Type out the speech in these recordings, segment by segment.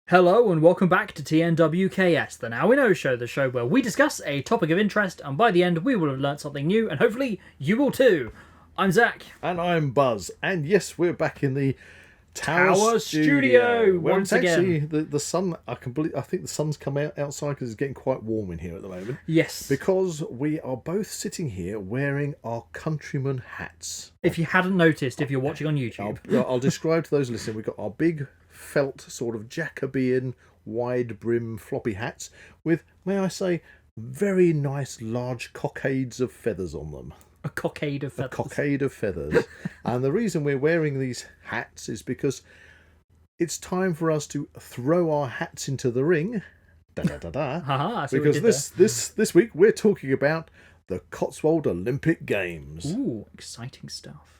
Hello and welcome back to TNWKS, the Now We Know show, the show where we discuss a topic of interest and by the end we will have learnt something new and hopefully you will too. I'm Zak. And I'm Buzz. And yes, we're back in the Tower Studio once actually, again. The sun, I think the sun's come out outside because it's getting quite warm in here at the moment. Yes. Because we are both sitting here wearing our countryman hats. If you hadn't noticed, if you're watching on YouTube. I'll describe to those listening, we've got our big felt sort of Jacobean wide brim floppy hats with, may I say, very nice large cockades of feathers on them. A cockade of feathers. A cockade of feathers. And the reason we're wearing these hats is because it's time for us to throw our hats into the ring. Because this week we're talking about the Cotswold Olimpick Games. Ooh, exciting stuff.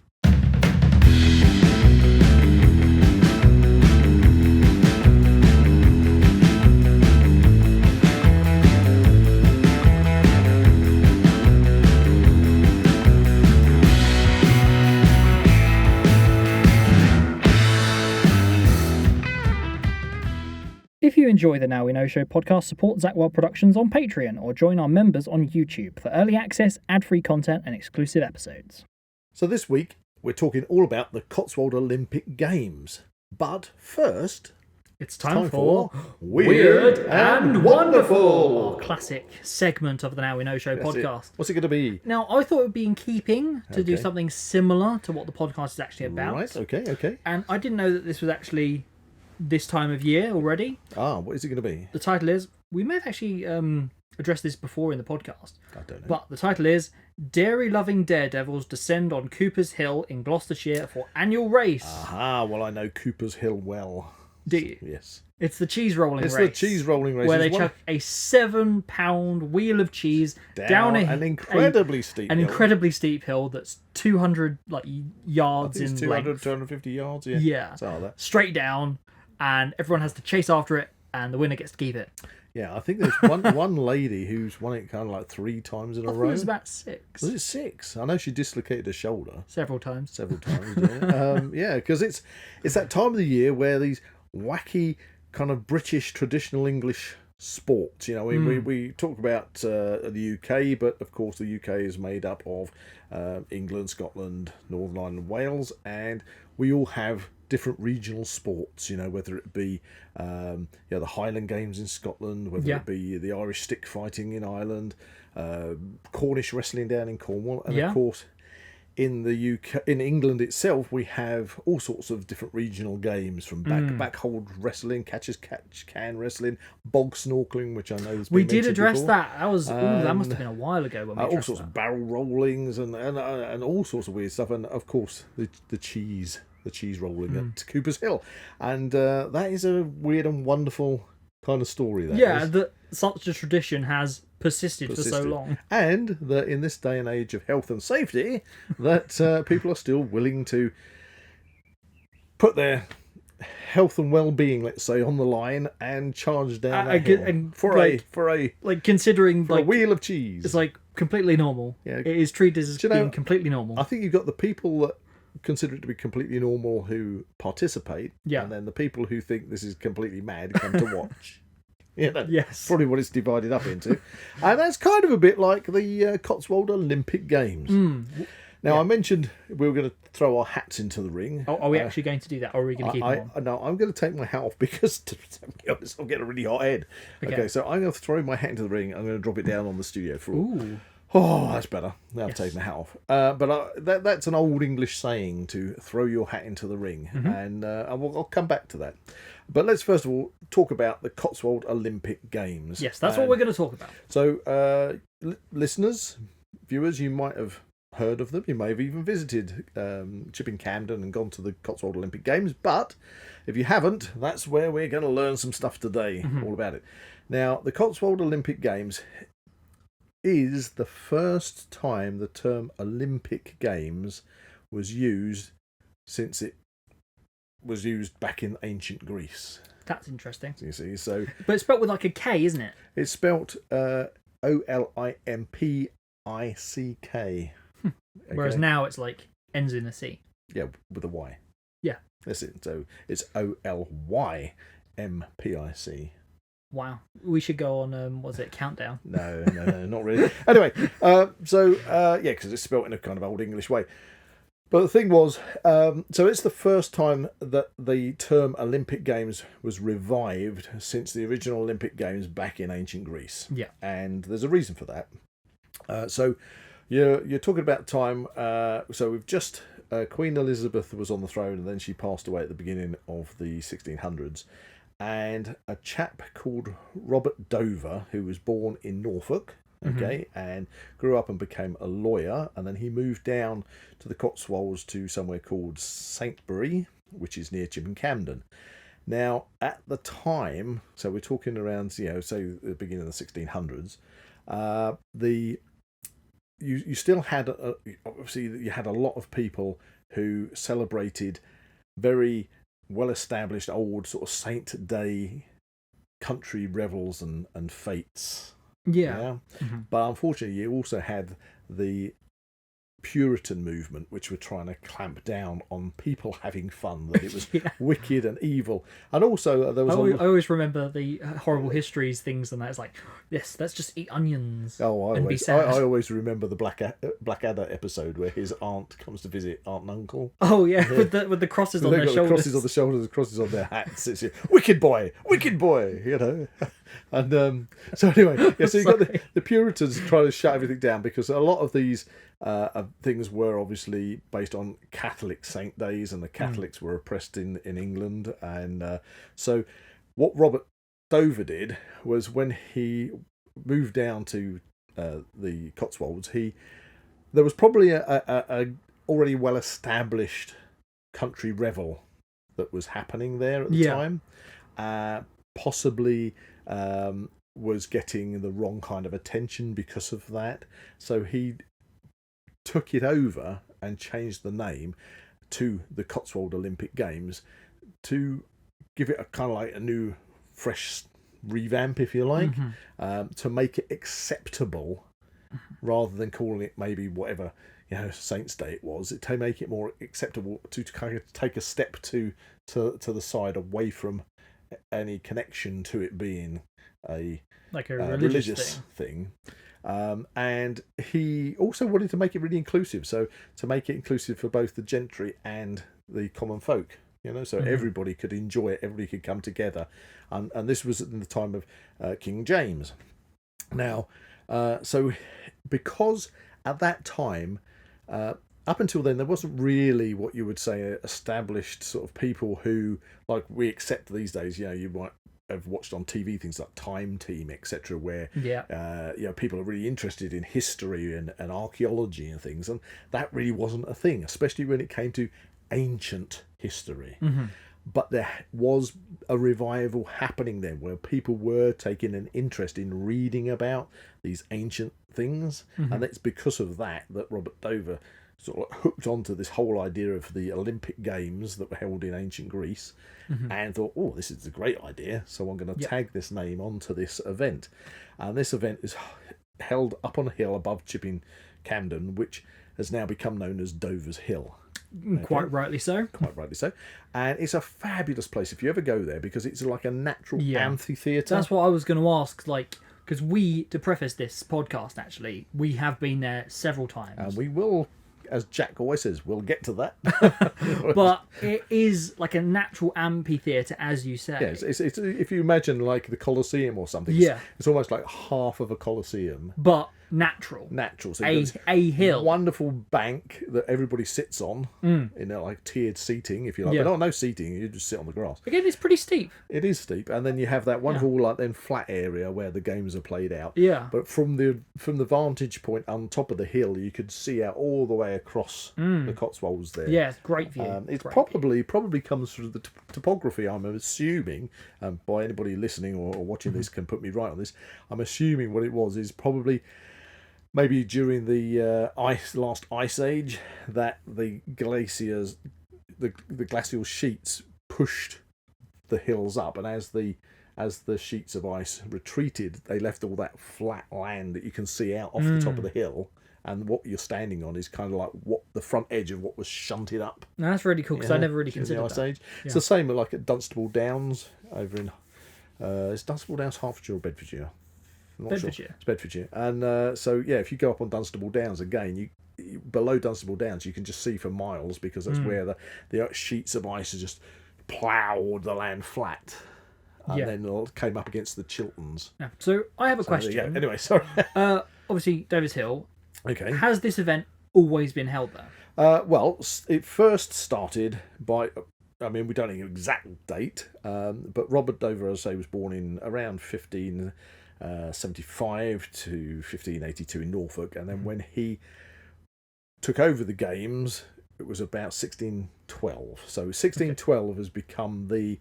If you enjoy the Now We Know Show podcast, support Zak Wylde Productions on Patreon or join our members on YouTube for early access, ad-free content and exclusive episodes. So this week, we're talking all about the Cotswold Olimpick Games. But first, it's time for Weird and Wonderful, our classic segment of the Now We Know Show podcast. What's it going to be? Now, I thought it would be in keeping to do something similar to what the podcast is actually about. Right, okay. And I didn't know that this was actually this time of year already. What is it going to be? The title is, we may have actually addressed this before in the podcast. I don't know. But the title is, Dairy-loving daredevils descend on Cooper's Hill in Gloucestershire for annual race. Aha, well I know Cooper's Hill well. Do you? Yes. It's the cheese rolling race. It's the cheese rolling race. Where they chuck a 7-pound wheel of cheese down an incredibly steep hill that's 200 yards in 200, length. 250 yards, yeah. Yeah. Something like that. Straight down, and everyone has to chase after it, and the winner gets to keep it. Yeah, I think there's one lady who's won it kind of like 3 times in a row. It was about 6. Was it 6? I know she dislocated her shoulder. Several times, yeah. Yeah, because it's that time of the year where these wacky kind of British traditional English sports, you know, we talk about the UK, but of course the UK is made up of England, Scotland, Northern Ireland and Wales, and we all have different regional sports, you know, whether it be the Highland Games in Scotland, whether it be the Irish stick fighting in Ireland, Cornish wrestling down in Cornwall, and of course in the UK, in England itself, we have all sorts of different regional games, from backhold wrestling, catch-as-catch-can wrestling, bog snorkeling, which I know has been we did address before. that. That was that must have been a while ago when we all sorts of barrel rollings and all sorts of weird stuff, and of course the cheese rolling at Cooper's Hill, and that is a weird and wonderful kind of story. That such a tradition has persisted for so long, and that in this day and age of health and safety, that people are still willing to put their health and well-being, let's say, on the line and charge down that hill for a wheel of cheese. It's like completely normal. Yeah, it is treated as being completely normal. I think you've got the people that consider it to be completely normal who participate, and then the people who think this is completely mad come to watch. Yes, probably what it's divided up into. And that's kind of a bit like the Cotswold Olimpic Games. Now, I mentioned we were going to throw our hats into the ring. Are we actually going to do that, or are we going to keep them on? No, I'm going to take my hat off because, to be honest, I'm getting a really hot head. Okay, so I'm going to throw my hat into the ring. I'm going to drop it down on the studio floor. Ooh. Oh, that's better. Now I've taken the hat off. But that's an old English saying, to throw your hat into the ring. And I'll come back to that. But let's first of all talk about the Cotswold Olimpick Games. Yes, that's what we're going to talk about. So, listeners, viewers, you might have heard of them. You may have even visited Chipping Camden and gone to the Cotswold Olimpick Games. But if you haven't, that's where we're going to learn some stuff today, all about it. Now, the Cotswold Olimpic Games is the first time the term Olympic Games was used since it was used back in ancient Greece. That's interesting. You see, so but it's spelt with like a K, isn't it? It's spelt Olimpick. Whereas now it's like ends in a C. Yeah, with a Y. Yeah. That's it. So it's Olympik. Olympic. Wow. We should go on, was it Countdown? No, not really. Anyway, because it's spelt in a kind of old English way. But the thing was, so it's the first time that the term Olympic Games was revived since the original Olympic Games back in ancient Greece. Yeah. And there's a reason for that. So you're talking about time. So we've just Queen Elizabeth was on the throne, and then she passed away at the beginning of the 1600s. And a chap called Robert Dover, who was born in Norfolk, and grew up and became a lawyer, and then he moved down to the Cotswolds to somewhere called Saintbury, which is near Chippen Camden. Now, at the time, so we're talking around, say the beginning of the 1600s, you still had obviously you had a lot of people who celebrated very well-established old sort of Saint Day country revels and fetes. Yeah. But unfortunately, you also had the Puritan movement, which were trying to clamp down on people having fun, that it was wicked and evil. And also there was I always remember the horrible histories, things, and that. It's like, yes, let's just eat onions I always remember the Blackadder episode where his aunt comes to visit aunt and uncle. Oh yeah, with the crosses on their shoulders. Crosses on the shoulders, crosses on their hats. It's wicked boy, And so anyway, so you got the Puritans trying to shut everything down, because a lot of these things were obviously based on Catholic saint days, and the Catholics were oppressed in England. And so what Robert Dover did was, when he moved down to the Cotswolds, there was probably a already well established country revel that was happening there at the time. Possibly was getting the wrong kind of attention because of that. So he took it over and changed the name to the Cotswold Olimpick Games to give it a kind of like a new, fresh revamp, if you like, to make it acceptable, rather than calling it maybe whatever Saints' Day it was. To make it more acceptable, to kind of take a step to the side, away from any connection to it being a religious thing. And he also wanted to make it really inclusive, so to make it inclusive for both the gentry and the common folk, so everybody could enjoy it, everybody could come together. And this was in the time of King James. Now, so because at that time, up until then, there wasn't really what you would say established sort of people who, like we accept these days. You might have watched on TV things like Time Team, etc., where people are really interested in history and archaeology and things, and that really wasn't a thing, especially when it came to ancient history. But there was a revival happening then, where people were taking an interest in reading about these ancient things, and it's because of that Robert Dover sort of hooked onto this whole idea of the Olympic Games that were held in ancient Greece, and thought, oh, this is a great idea, so I'm going to tag this name onto this event. And this event is held up on a hill above Chippen Camden, which has now become known as Dover's Hill. Quite rightly so. And it's a fabulous place if you ever go there, because it's like a natural amphitheatre. That's what I was going to ask, because to preface this podcast, actually, we have been there several times. And we will, as Jack always says, we'll get to that. But it is like a natural amphitheatre, as you say. Yes, it's if you imagine like the Colosseum or something, it's almost like half of a Colosseum. But natural. So a hill. Wonderful bank that everybody sits on, in like tiered seating, if you like. But not no seating, you just sit on the grass. Again, it's pretty steep. It is steep, and then you have that wonderful then flat area where the games are played out. Yeah. But from the vantage point on top of the hill, you could see out all the way across the Cotswolds there. Yeah, it's great view. It's probably comes through the topography, I'm assuming, by anybody listening or watching this can put me right on this. I'm assuming what it was is probably maybe during the last ice age, that the glaciers, the glacial sheets pushed the hills up, and as the sheets of ice retreated, they left all that flat land that you can see out off the top of the hill, and what you're standing on is kind of like what the front edge of what was shunted up. No, that's really cool because I never really considered the Ice that. Age. It's the same like at Dunstable Downs over in is Dunstable Downs Hertfordshire or Bedfordshire? I'm not Bedfordshire. Sure. It's Bedfordshire. And so yeah, if you go up on Dunstable Downs again, you below Dunstable Downs, you can just see for miles because that's where the sheets of ice are just ploughed the land flat. And then it came up against the Chilterns. Yeah. So I have a question. Yeah. Anyway, sorry. Obviously, Davis Hill. Okay. Has this event always been held there? Well, it first started by, I mean, we don't know the exact date, but Robert Dover, as I say, was born in around 1575 to 1582 in Norfolk, and then when he took over the games, it was about 1612. So 1612 has become the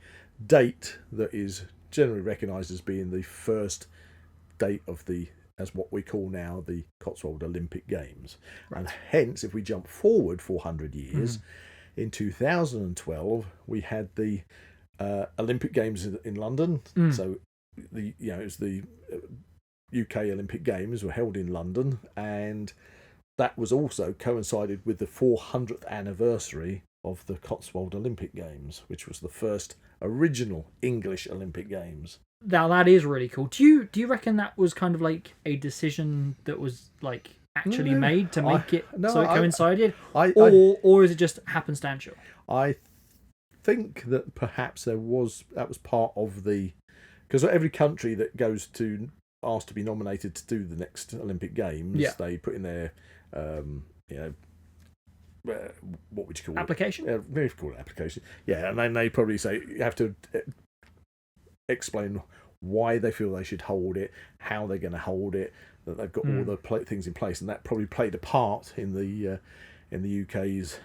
date that is generally recognised as being the first date of as what we call now the Cotswold Olimpick Games. Right. And hence, if we jump forward 400 years, in 2012 we had the Olympic Games in London. So it was the UK Olympic Games were held in London, and that was also coincided with the 400th anniversary of the Cotswold Olimpick Games, which was the first original English Olympic Games. Now that is really cool. Do you reckon that was kind of like a decision that was like actually made to make it so it coincided, or is it just happenstantial? I think that perhaps that was part of because every country that goes to asked to be nominated to do the next Olympic Games, they put in their what would you call application? It? Maybe call it application. Yeah, and then they probably say you have to explain why they feel they should hold it, how they're going to hold it, that they've got all the things in place, and that probably played a part in the UK's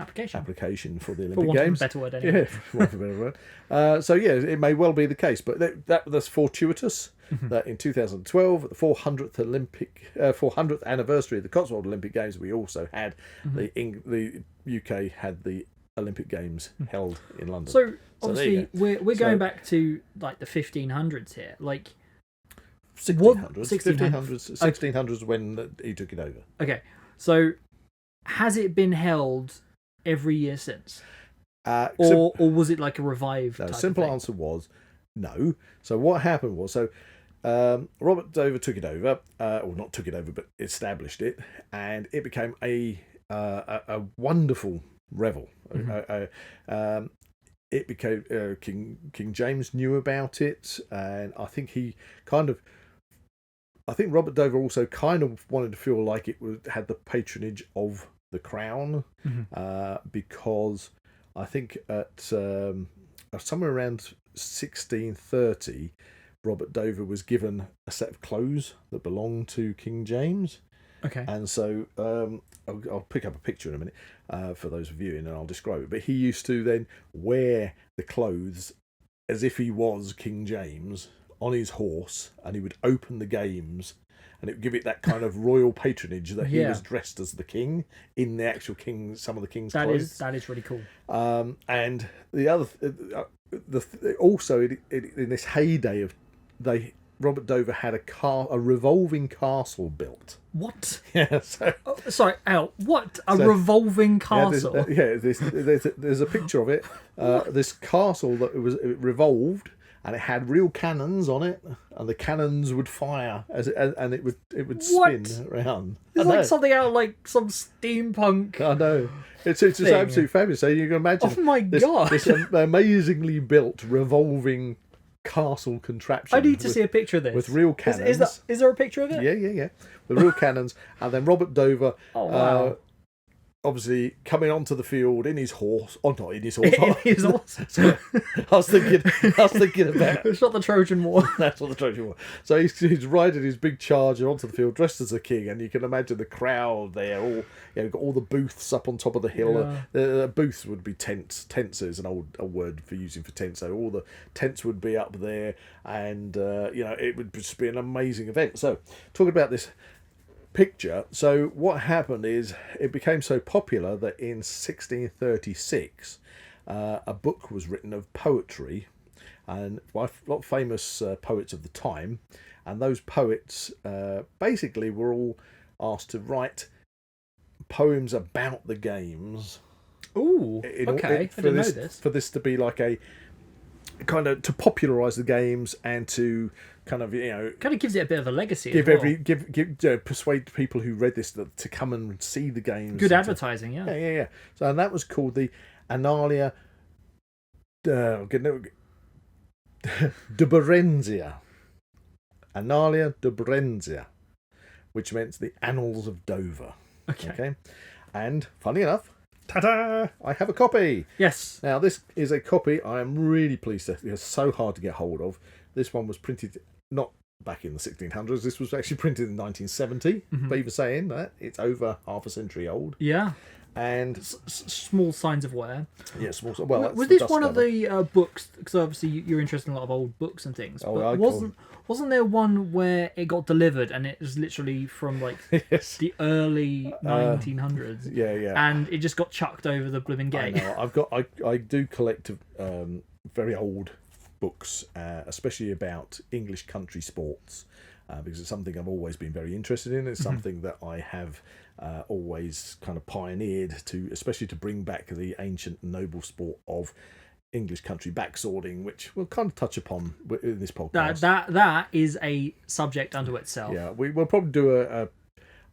application for the Olympic Games. For want of a better word, anyway. Yeah, for want of a better word. So yeah, it may well be the case, but that's fortuitous that in 2012, the 400th anniversary of the Cotswold Olympic Games, we also had the UK had the Olympic Games held in London. So obviously we're going back to like the 1500s here, like 1600s when he took it over. Okay, so has it been held every year since, or was it like a revived? No, simple answer was no. So what happened was Robert Dover took it over, or not took it over, but established it, and it became a wonderful revel. It became King James knew about it, and I think Robert Dover also kind of wanted to feel like it had the patronage of the crown, because I think at somewhere around 1630, Robert Dover was given a set of clothes that belonged to King James. Okay. And so I'll pick up a picture in a minute for those viewing, and I'll describe it. But he used to then wear the clothes as if he was King James on his horse, and he would open the games, and it would give it that kind of royal patronage that he was dressed as the king in the actual some of the king's clothes. That is really cool. And the other, also in this heyday of Robert Dover had a revolving castle built. What? Yeah. So, sorry, Al. What? A revolving castle? There's a picture of it. This castle that it revolved, and it had real cannons on it, and the cannons would fire and it would spin around. It's like something out of like some steampunk. I know. It's just absolutely fabulous. So you can imagine. Oh my god! This amazingly built revolving castle contraption. I need to see a picture of this with real cannons. Is there a picture of it? Yeah. With real cannons, and then Robert Dover. Oh wow. Obviously coming onto the field in his horse. Oh, not in his horse. In his horse. So, I was thinking about. It's not the Trojan War. That's what the Trojan War. So he's riding his big charger onto the field, dressed as a king, and you can imagine the crowd there. All got all the booths up on top of the hill. Yeah. The booths would be tents. Tents is an old word for using for tents. So all the tents would be up there, and it would just be an amazing event. So talking about this picture. So what happened is it became so popular that in 1636 a book was written of poetry, and by a lot of famous poets of the time, and those poets basically were all asked to write poems about the games. Ooh, okay. I didn't know this. For this to be like a kind of to popularise the games and to kind of kind of gives it a bit of a legacy. Persuade people who read this to come and see the games. Good advertising, yeah. So and that was called the Annalia de Berenzia. Annalia de Berenzia, which meant the Annals of Dover. Okay. And funny enough, ta-da! I have a copy. Yes. Now this is a copy I am really pleased that it's so hard to get hold of. This one was printed not back in the 1600s. This was actually printed in 1970. Beaver saying that it's over half a century old. Yeah. And small signs of wear. Yeah, small. Well, was this one of the books? Because obviously you're interested in a lot of old books and things. But wasn't there one where it got delivered and it was literally from like the early 1900s? Yeah. And it just got chucked over the blooming gate. I know. I do collect very old books, especially about English country sports, because it's something I've always been very interested in. It's something that I have always kind of pioneered especially to bring back the ancient noble sport of English country backswording, which we'll kind of touch upon in this podcast. That is a subject unto itself. Yeah, we'll probably do a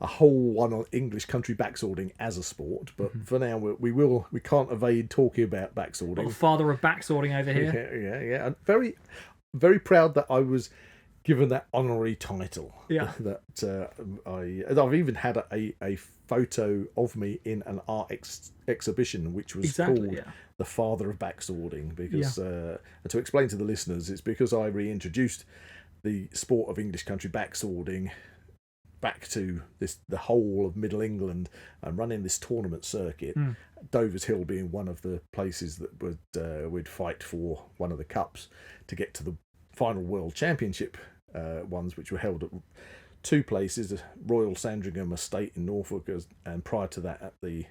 whole one on English country backswording as a sport, but for now we can't evade talking about backswording. The father of backswording over here. Yeah. And very, very proud that I was given that honorary title. Yeah. I've even had a photo of me in an art exhibition, which was called The Father of Backswording, because to explain to the listeners, it's because I reintroduced the sport of English country backswording back to the whole of Middle England and running this tournament circuit. Dover's Hill being one of the places that would fight for one of the cups to get to the final World Championship ones, which were held at two places: Royal Sandringham Estate in Norfolk, and prior to that at the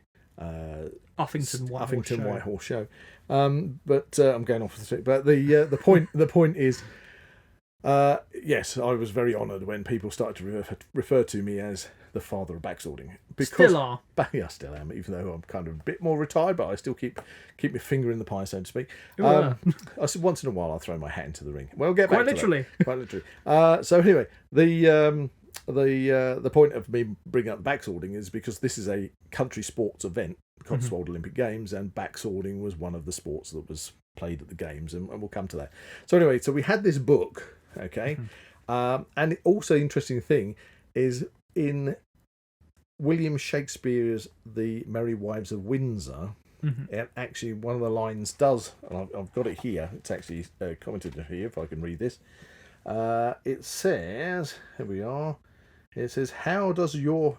Uffington Whitehorse Show. But I'm going off the but the point is, yes, I was very honoured when people started to refer to me as the father of backswording. Still are. Yeah, I still am, even though I'm kind of a bit more retired, but I still keep my finger in the pie, so to speak. I said once in a while I'll throw my hat into the ring. We'll get back to that. Quite literally. So anyway, the point of me bringing up backswording is because this is a country sports event, Cotswold Olimpick Games, and backswording was one of the sports that was played at the games, and we'll come to that. So anyway, so we had this book, okay, and also interesting thing is in William Shakespeare's The Merry Wives of Windsor, actually one of the lines does, and I've got it here, it's actually commented here if I can read this. It says, here we are, it says, "How does your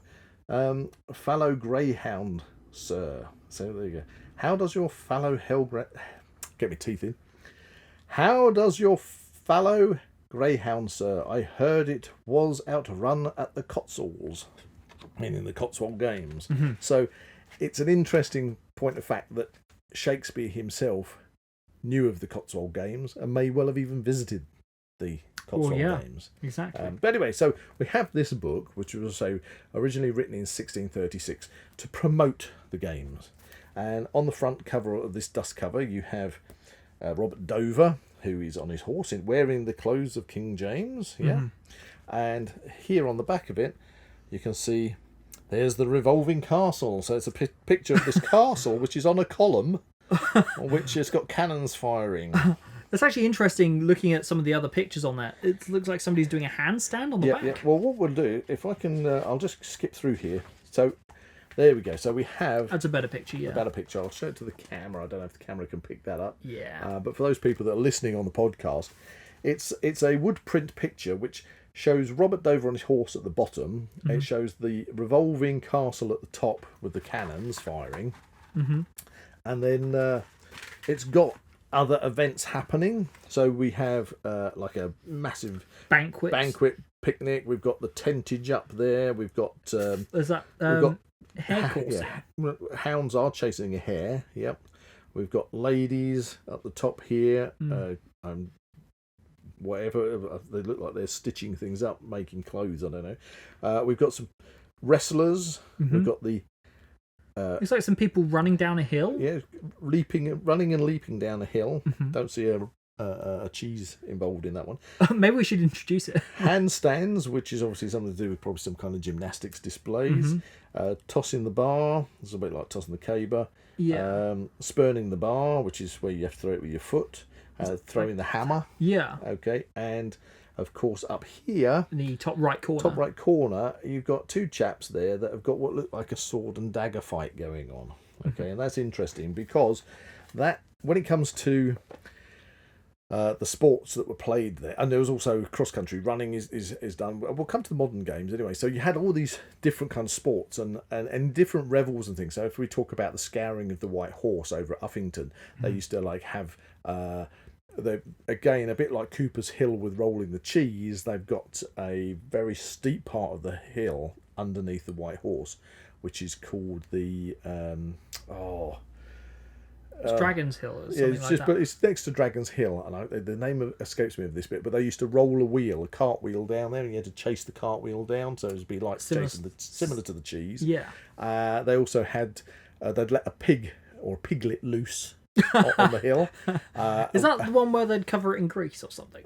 fallow greyhound, sir?" So there you go. "How does your fallow get me teeth in. How does your fallow greyhound, sir? I heard it was outrun at the Cotswolds," meaning the Cotswold Games. So it's an interesting point of fact that Shakespeare himself knew of the Cotswold Games and may well have even visited the Cotswold Games. Exactly. But anyway, so we have this book, which was also originally written in 1636 to promote the games. And on the front cover of this dust cover, you have Robert Dover, who is on his horse, wearing the clothes of King James. Yeah. And here on the back of it, you can see there's the revolving castle. So it's a picture of this castle, which is on a column, on which it's got cannons firing. That's actually interesting looking at some of the other pictures on that. It looks like somebody's doing a handstand on the back. Yeah. Well, what we'll do, if I can, I'll just skip through here. So there we go. So we have... That's a better picture, yeah. A better picture. I'll show it to the camera. I don't know if the camera can pick that up. Yeah. But for those people that are listening on the podcast, it's a wood print picture which shows Robert Dover on his horse at the bottom. It shows the revolving castle at the top with the cannons firing. And then it's got other events happening. So we have like a massive banquet picnic. We've got the tentage up there. We've got there's that we've got hare course. Hounds are chasing a hare. Yep. We've got ladies at the top here. Whatever they look like, they're stitching things up, making clothes. I don't know. We've got some wrestlers. We've got the. It's like some people running down a hill. Yeah, running and leaping down a hill. Don't see a cheese involved in that one. Maybe we should introduce it. Handstands, which is obviously something to do with probably some kind of gymnastics displays. Tossing the bar. It's a bit like tossing the caber. Yeah. Spurning the bar, which is where you have to throw it with your foot. Throwing the hammer. Yeah. Okay, and of course up here, in the top right corner, you've got two chaps there that have got what look like a sword and dagger fight going on. Okay, and that's interesting because that when it comes to the sports that were played there, and there was also cross country running is done. We'll come to the modern games anyway. So you had all these different kinds of sports and different revels and things. So if we talk about the scouring of the White Horse over at Uffington, they used to like have. Again, a bit like Cooper's Hill with rolling the cheese, they've got a very steep part of the hill underneath the White Horse, which is called the it's Dragon's Hill or something that. But it's next to Dragon's Hill, and the name escapes me of this bit. But they used to roll a cartwheel down there, and you had to chase the cartwheel down, so it'd be like similar to the cheese. Yeah. They also had they'd let a pig or a piglet loose. On the hill. Is that the one where they'd cover it in grease or something?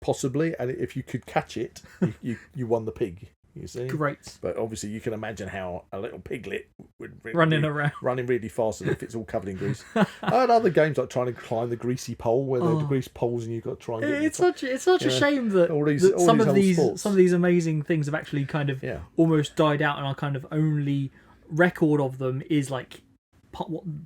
Possibly, and if you could catch it, you won the pig. You see, great. But obviously, you can imagine how a little piglet would running really fast, and if it's all covered in grease. And other games like trying to climb the greasy pole, where the grease poles, and you've got to try and get it's such a shame that, some of these amazing things have actually kind of almost died out, and our kind of only record of them is like.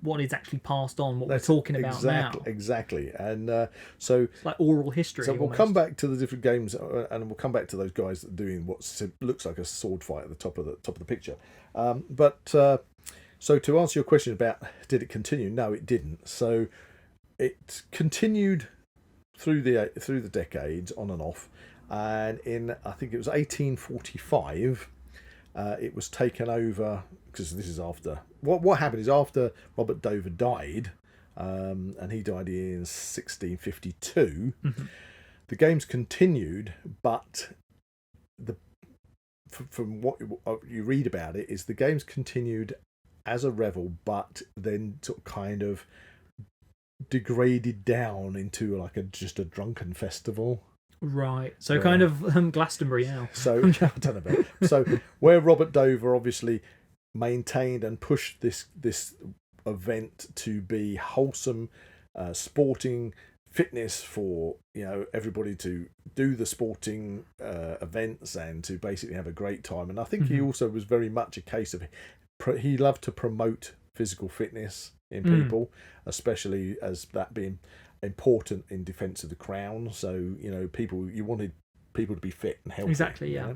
What is actually passed on, we're talking about now. Exactly. And so... It's like oral history. So we'll come back to the different games, and we'll come back to those guys that are doing what looks like a sword fight at the top of the picture. So to answer your question about did it continue? No, it didn't. So it continued through the decades, on and off. And in, I think it was 1845... it was taken over because this is after what happened is after Robert Dover died, and he died in 1652. The games continued, but from what you read about it is the games continued as a revel, but then sort of kind of degraded down into like just a drunken festival. Right, so kind of Glastonbury now. So I don't know about it. So where Robert Dover obviously maintained and pushed this event to be wholesome, sporting fitness for everybody to do the sporting events and to basically have a great time. And I think he also was very much a case of he loved to promote physical fitness in people, especially as that being important in defence of the crown. So you wanted people to be fit and healthy. Exactly, yeah.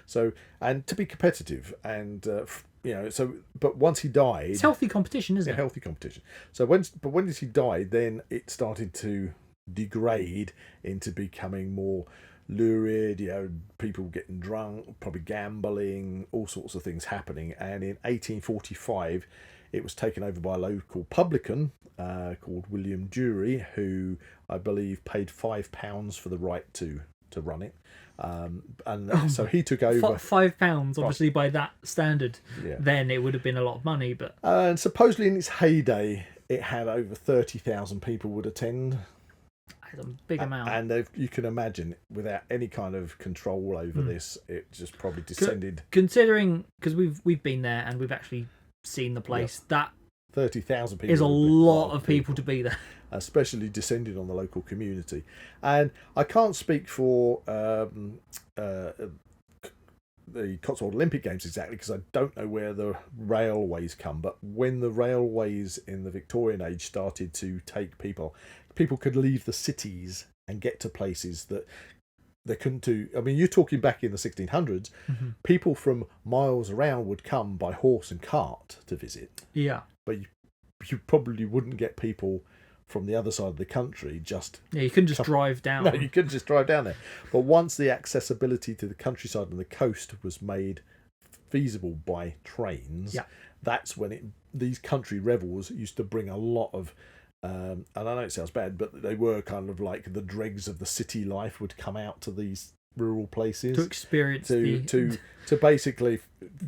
So and to be competitive, and but once he died, it's healthy competition, isn't it? Healthy competition. So when he died, then it started to degrade into becoming more lurid. People getting drunk, probably gambling, all sorts of things happening. And in 1845. It was taken over by a local publican called William Dury, who I believe paid £5 for the right to run it. So he took over. £5, obviously, by that standard, then it would have been a lot of money. But and supposedly in its heyday, it had over 30,000 people would attend. That's a big amount. And you can imagine, without any kind of control over this, it just probably descended. Considering, because we've been there and we've actually seen the place, that 30,000 people is a lot of people to be there, especially descended on the local community. And I can't speak for the Cotswold Olimpick Games exactly, because I don't know where the railways come, but when the railways in the Victorian age started to take people could leave the cities and get to places that they couldn't do. I mean, you're talking back in the 1600s, people from miles around would come by horse and cart to visit. Yeah. But you probably wouldn't get people from the other side of the country just... Yeah, you couldn't just drive down. No, you couldn't just drive down there. But once the accessibility to the countryside and the coast was made feasible by trains, that's when these country revels used to bring a lot of... and I know it sounds bad, but they were kind of like the dregs of the city life would come out to these rural places to experience to basically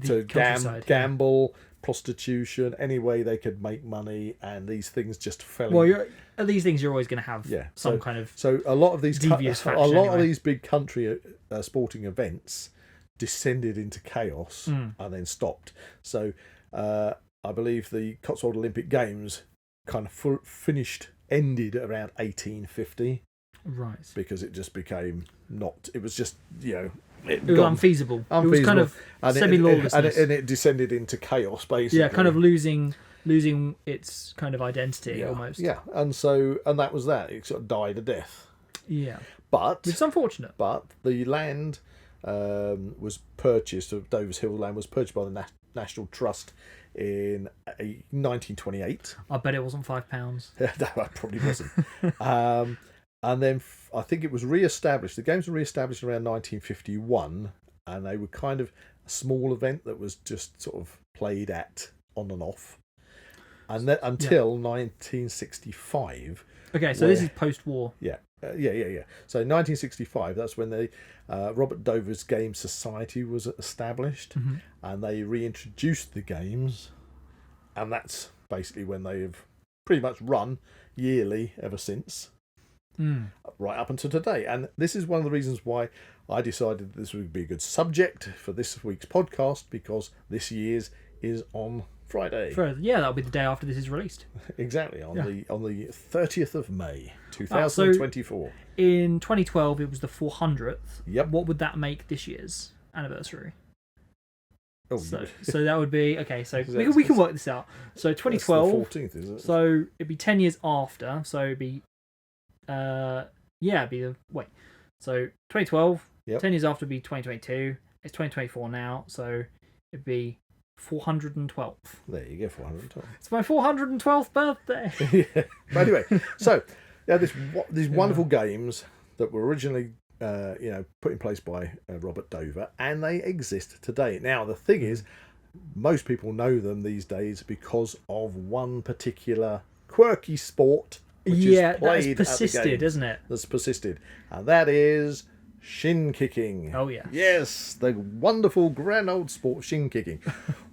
to gamble, prostitution, any way they could make money, and these things just fell. Well, these things you're always going to have some kind of a lot of these devious faction. Of these big country sporting events descended into chaos and then stopped. So I believe the Cotswold Olimpick Games kind of ended around 1850. Right. Because it just became it was just, it was unfeasible. It was kind of semi-lawlessness. And it descended into chaos, basically. Yeah, kind of losing its kind of identity almost. Yeah, and that was that. It sort of died a death. Yeah. But it's unfortunate. But the land was purchased, Dover's Hill land was purchased by the National Trust in 1928. I bet it wasn't £5. No, it probably wasn't. And then I think it was re-established. The games were re-established around 1951, and they were kind of a small event that was just sort of played at on and off, and then until 1965. Okay, so this is post-war. Yeah. So 1965, that's when the Robert Dover's Game Society was established, and they reintroduced the games, and that's basically when they have pretty much run yearly ever since. Right up until today. And this is one of the reasons why I decided this would be a good subject for this week's podcast, because this year's is on Friday. That'll be the day after this is released. Exactly, on the 30th of May 2024. In 2012 it was the 400th. Yep. What would that make this year's anniversary? Oh, so that would be so we can work this out. So 2012, that's the 14th, is it? So it'd be 10 years after. So it'd be So 2012, 10 years after would be 2022. It's 2024 now, so it'd be 412th. There you go, 412. It's my 412th birthday. Yeah. But anyway, so these wonderful games that were originally put in place by Robert Dover, and they exist today. Now the thing is, most people know them these days because of one particular quirky sport. That's persisted, isn't it? That's persisted, and that is shin kicking. Oh yeah. Yes, the wonderful grand old sport shin kicking,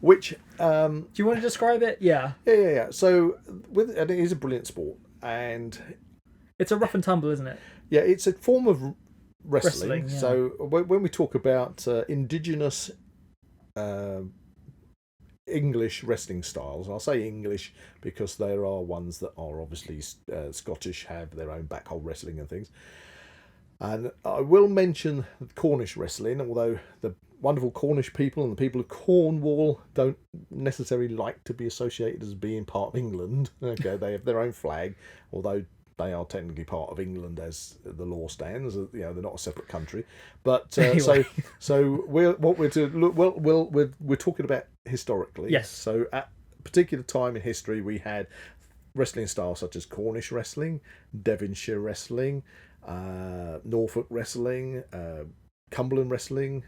which do you want to describe it? Yeah. Yeah. So and it is a brilliant sport, and it's a rough and tumble, isn't it? Yeah, it's a form of wrestling. Yeah. So when we talk about indigenous English wrestling styles, and I'll say English because there are ones that are obviously Scottish, have their own backhold wrestling and things. And I will mention Cornish wrestling, although the wonderful Cornish people and the people of Cornwall don't necessarily like to be associated as being part of England. Okay, they have their own flag, although they are technically part of England as the law stands. They're not a separate country. But anyway. so we're talking about historically. Yes. So at a particular time in history, we had wrestling styles such as Cornish wrestling, Devonshire wrestling, Norfolk wrestling, Cumberland wrestling,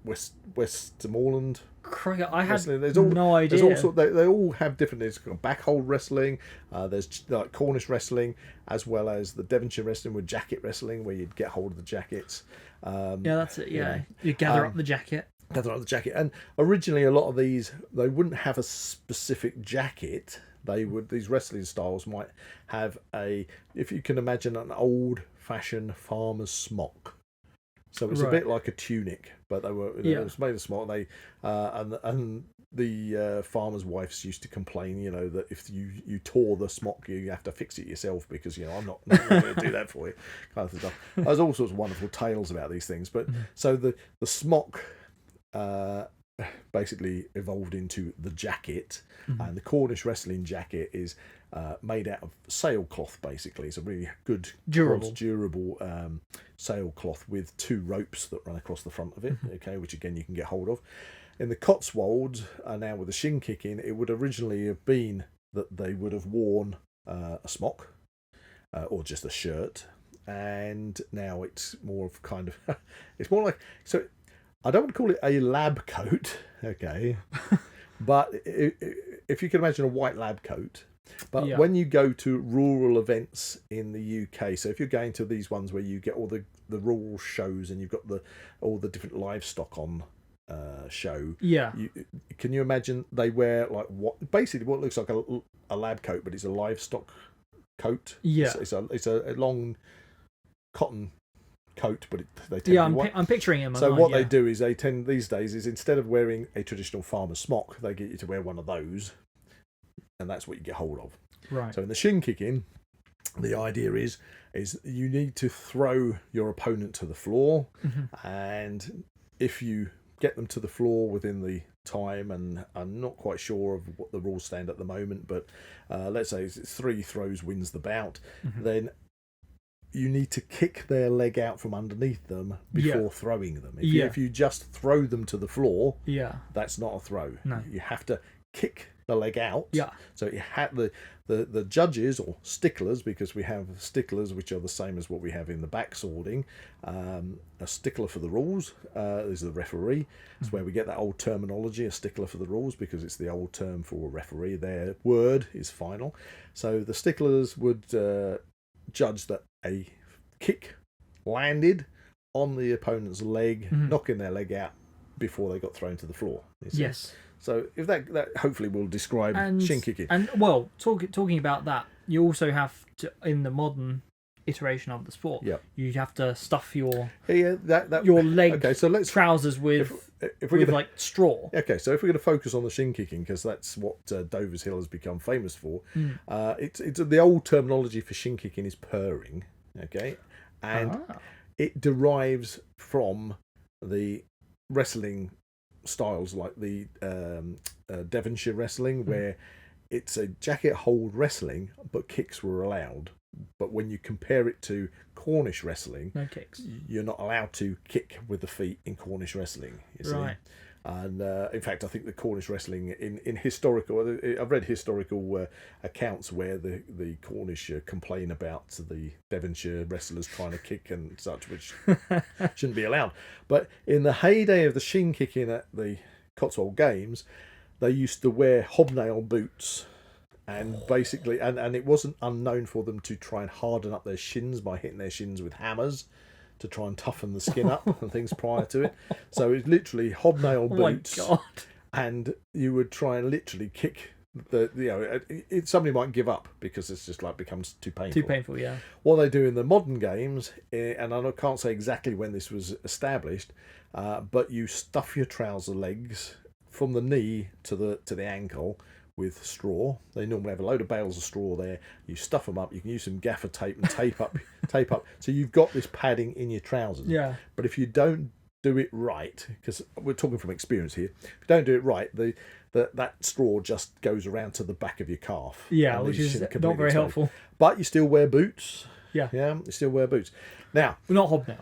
Westmoreland. I had wrestling. no idea. There's they all have different. There's backhold wrestling. There's like Cornish wrestling, as well as the Devonshire wrestling with jacket wrestling, where you'd get hold of the jackets. That's it. Yeah, you gather up the jacket. And originally, a lot of these, they wouldn't have a specific jacket. These wrestling styles might have if you can imagine, an old-fashioned farmer's smock. So it's a bit like a tunic, but it was made of smock. And the farmers' wives used to complain, that if you tore the smock, you have to fix it yourself because I'm not going to do that for you, kind of stuff. There's all sorts of wonderful tales about these things, but so the smock basically evolved into the jacket, and the Cornish wrestling jacket is made out of sailcloth. Basically, it's a really good, durable sailcloth with two ropes that run across the front of it. Okay, which again you can get hold of. In the Cotswolds, now with the shin kicking, it would originally have been that they would have worn a smock or just a shirt, and now it's more of kind of it's more like so. I don't want to call it a lab coat, okay, but if you can imagine a white lab coat, But when you go to rural events in the UK, so if you're going to these ones where you get all the rural shows and you've got all the different livestock on show, can you imagine they wear like what looks like a lab coat, but it's a livestock coat. It's a long cotton coat, but they tend to be white. I'm picturing him. So what they do is they tend these days is instead of wearing a traditional farmer's smock, they get you to wear one of those, and that's what you get hold of. Right. So in the shin kicking, the idea is you need to throw your opponent to the floor, and if you get them to the floor within the time, and I'm not quite sure of what the rules stand at the moment, but let's say it's 3 throws wins the bout, then you need to kick their leg out from underneath them before throwing them. If you just throw them to the floor, that's not a throw. No. You have to kick the leg out. Yeah. So you have the judges or sticklers, because we have sticklers which are the same as what we have in the backswording. A stickler for the rules is the referee. It's where we get that old terminology, a stickler for the rules, because it's the old term for a referee. Their word is final. So the sticklers would judge that a kick landed on the opponent's leg, knocking their leg out before they got thrown to the floor. Yes. So if that hopefully will describe shin kicking. And well, talking about that, you also have to, in the modern iteration of the sport, you have to stuff your your leg trousers with like straw. Okay, so if we're going to focus on the shin kicking, because that's what Dover's Hill has become famous for, it's the old terminology for shin kicking is purring. Okay, and it derives from the wrestling styles like the Devonshire wrestling, where it's a jacket hold wrestling, but kicks were allowed. But when you compare it to Cornish wrestling, no kicks. You're not allowed to kick with the feet in Cornish wrestling. You see? Right. And in fact, I think the Cornish wrestling in historical, I've read historical accounts where the Cornish complain about the Devonshire wrestlers trying to kick and such, which shouldn't be allowed. But in the heyday of the shin kicking at the Cotswold Games, they used to wear hobnail boots, and basically, and it wasn't unknown for them to try and harden up their shins by hitting their shins with hammers to try and toughen the skin up and things prior to it. So it's literally hobnail boots, and you would try and literally kick somebody might give up because it's just like becomes too painful. Too painful, yeah. What they do in the modern games, and I can't say exactly when this was established, but you stuff your trouser legs from the knee to the ankle with straw. They normally have a load of bales of straw there. You stuff them up. You can use some gaffer tape and tape up. So you've got this padding in your trousers. Yeah. But if you don't do it right, because we're talking from experience here, if you don't do it right, that straw just goes around to the back of your calf. Yeah, which is not very helpful. But you still wear boots. Yeah. Yeah, you still wear boots. Now, not hobnail.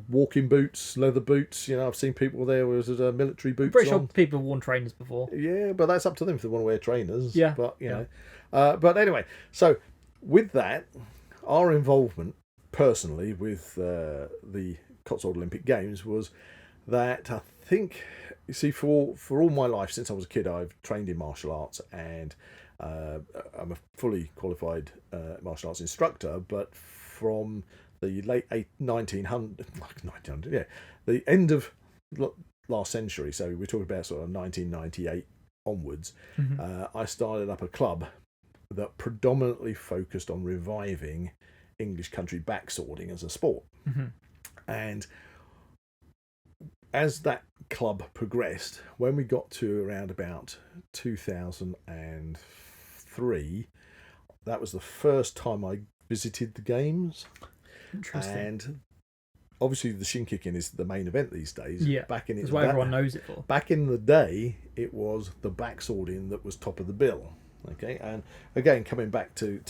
Walking boots, leather boots. I've seen people there with military boots. Pretty sure people have worn trainers before. Yeah, but that's up to them if they want to wear trainers. Yeah. But but anyway, so with that, our involvement personally with the Cotswold Olimpick Games was that I think, you see, for all my life since I was a kid, I've trained in martial arts, and I'm a fully qualified martial arts instructor. But from the late 1900, the end of last century, so we're talking about sort of 1998 onwards, I started up a club that predominantly focused on reviving English country backswording as a sport. And as that club progressed, when we got to around about 2003, that was the first time I visited the games. Interesting. And obviously the shin kicking is the main event these days. Yeah, that's what everyone knows it for. Back in the day, it was the backswording that was top of the bill. Okay, and again, coming back to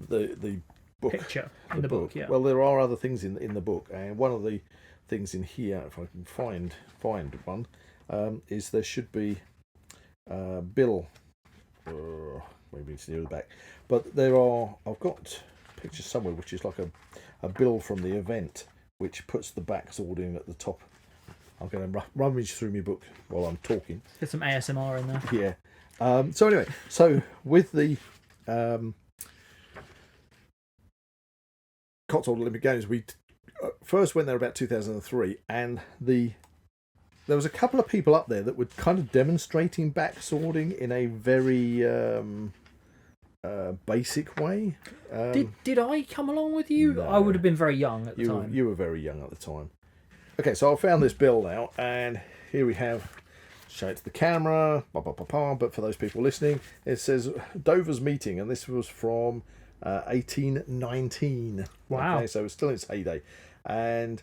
the book, picture in the book. Yeah. Well, there are other things in the book, and one of the things in here, if I can find one, is there should be bill. Maybe it's near the back, but I've got pictures somewhere which is like a bill from the event which puts the backswording at the top. I'm going to rummage through my book while I'm talking. Get some ASMR in there. Yeah, So anyway, so with the Cotswold Olimpick Games, we first went there about 2003, and there was a couple of people up there that were kind of demonstrating backswording in a very basic way. Did I come along with you? No. I would have been very young at the time. You were very young at the time. Okay, so I found this bill now, and here we have. Show it to the camera, but for those people listening, it says Dover's meeting, and this was from 1819. Wow. Okay, so it's still in its heyday. And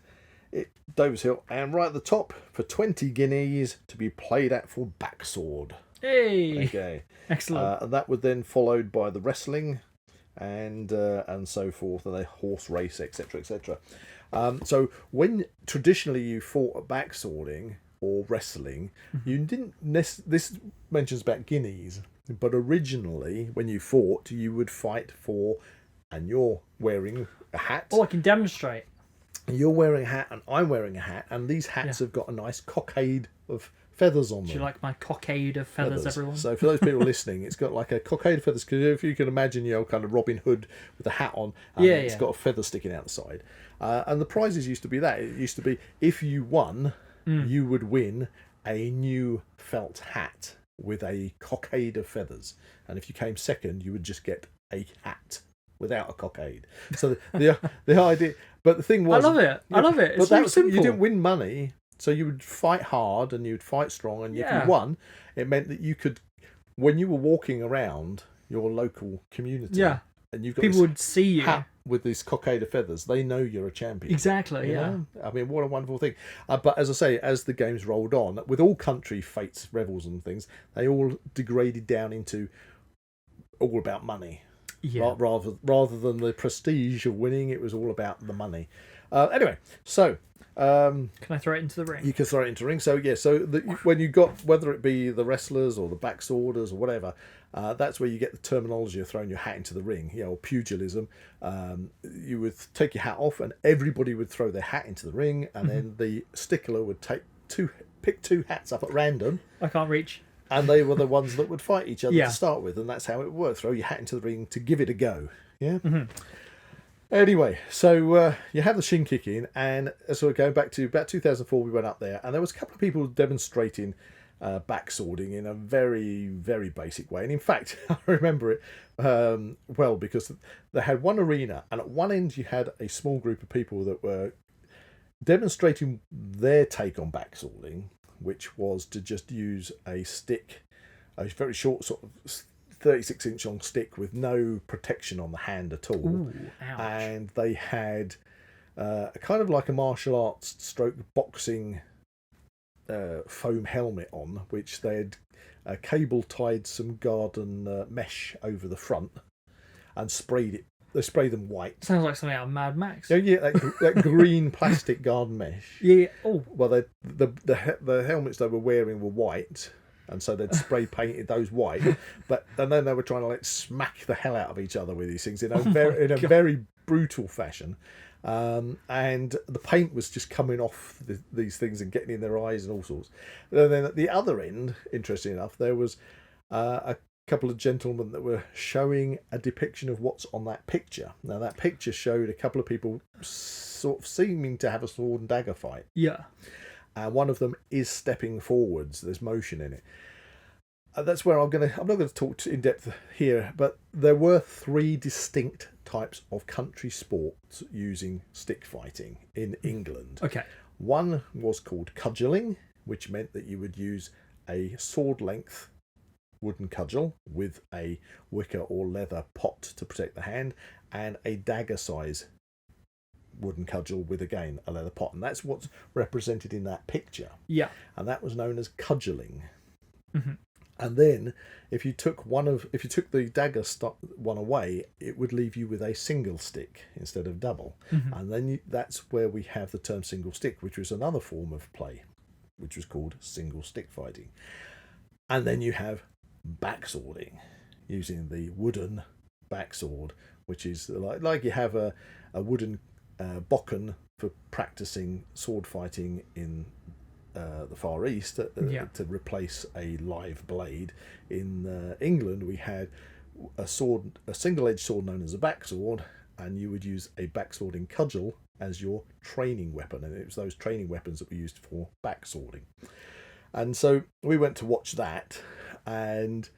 Dover's Hill, and right at the top, for 20 guineas to be played at for backsword. Hey! Okay. Excellent. And that would then followed by the wrestling and so forth, and a horse race, etc., etc. So when traditionally you fought at backswording, or wrestling, you didn't this mentions about guineas, but originally when you fought, you would fight for, and you're wearing a hat. Oh, I can demonstrate. You're wearing a hat, and I'm wearing a hat, and these hats have got a nice cockade of feathers on them. Do you like my cockade of feathers, everyone? So for those people listening, it's got like a cockade of feathers, because if you can imagine, kind of Robin Hood with a hat on, and it's got a feather sticking out the side. And the prizes used to be that. It used to be, if you won, you would win a new felt hat with a cockade of feathers, and if you came second, you would just get a hat without a cockade. So the idea, but the thing was, I love it. I love it. It's so simple. You didn't win money, so you would fight hard and you'd fight strong, and if you won, it meant that you could, when you were walking around your local community, and you've got people would see you hat with this cockade of feathers, they know you're a champion. Exactly, you know? I mean, what a wonderful thing. But as I say, as the games rolled on, with all country fetes, revels and things, they all degraded down into all about money. Yeah. Rather than the prestige of winning, it was all about the money. Anyway, so... can I throw it into the ring? You can throw it into the ring. So, yeah, when you got, whether it be the wrestlers or the backsworders or whatever, that's where you get the terminology of throwing your hat into the ring, or pugilism. You would take your hat off and everybody would throw their hat into the ring, and then the stickler would pick two hats up at random. I can't reach. And they were the ones that would fight each other to start with, and that's how it worked. Throw your hat into the ring to give it a go. Yeah? Mm-hmm. Anyway, so you have the shin kick in, and so going back to about 2004, we went up there, and there was a couple of people demonstrating backswording in a very, very basic way. And in fact, I remember it well, because they had one arena, and at one end you had a small group of people that were demonstrating their take on backswording, which was to just use a stick, a very short sort of 36-inch long stick with no protection on the hand at all. Ooh, ouch. And they had kind of like a martial arts stroke boxing foam helmet on, which they had cable tied some garden mesh over the front and sprayed it. They sprayed them white. Sounds like something out of Mad Max. Yeah, that green plastic garden mesh. Yeah. Oh. Well, the helmets they were wearing were white, and so they'd spray painted those white. And then they were trying to smack the hell out of each other with these things in a very brutal fashion. And the paint was just coming off these things and getting in their eyes and all sorts. And then at the other end, interesting enough, there was a couple of gentlemen that were showing a depiction of what's on that picture. Now, that picture showed a couple of people sort of seeming to have a sword and dagger fight. Yeah. And one of them is stepping forwards. There's motion in it. That's where I'm not going to talk in depth here, but there were 3 distinct types of country sports using stick fighting in England. Okay. One was called cudgeling, which meant that you would use a sword length wooden cudgel with a wicker or leather pot to protect the hand, and a dagger size wooden cudgel with, again, a leather pot. And that's what's represented in that picture. Yeah. And that was known as cudgeling. Mm-hmm. And then if you took the dagger one away, it would leave you with a single stick instead of double. Mm-hmm. And then that's where we have the term single stick, which was another form of play, which was called single stick fighting. And then you have backswording, using the wooden backsword, which is like you have a wooden bokken for practicing sword fighting in the Far East to replace a live blade. In England, we had a single-edged sword known as a backsword, and you would use a backswording cudgel as your training weapon, and it was those training weapons that we used for backswording. And so we went to watch that, and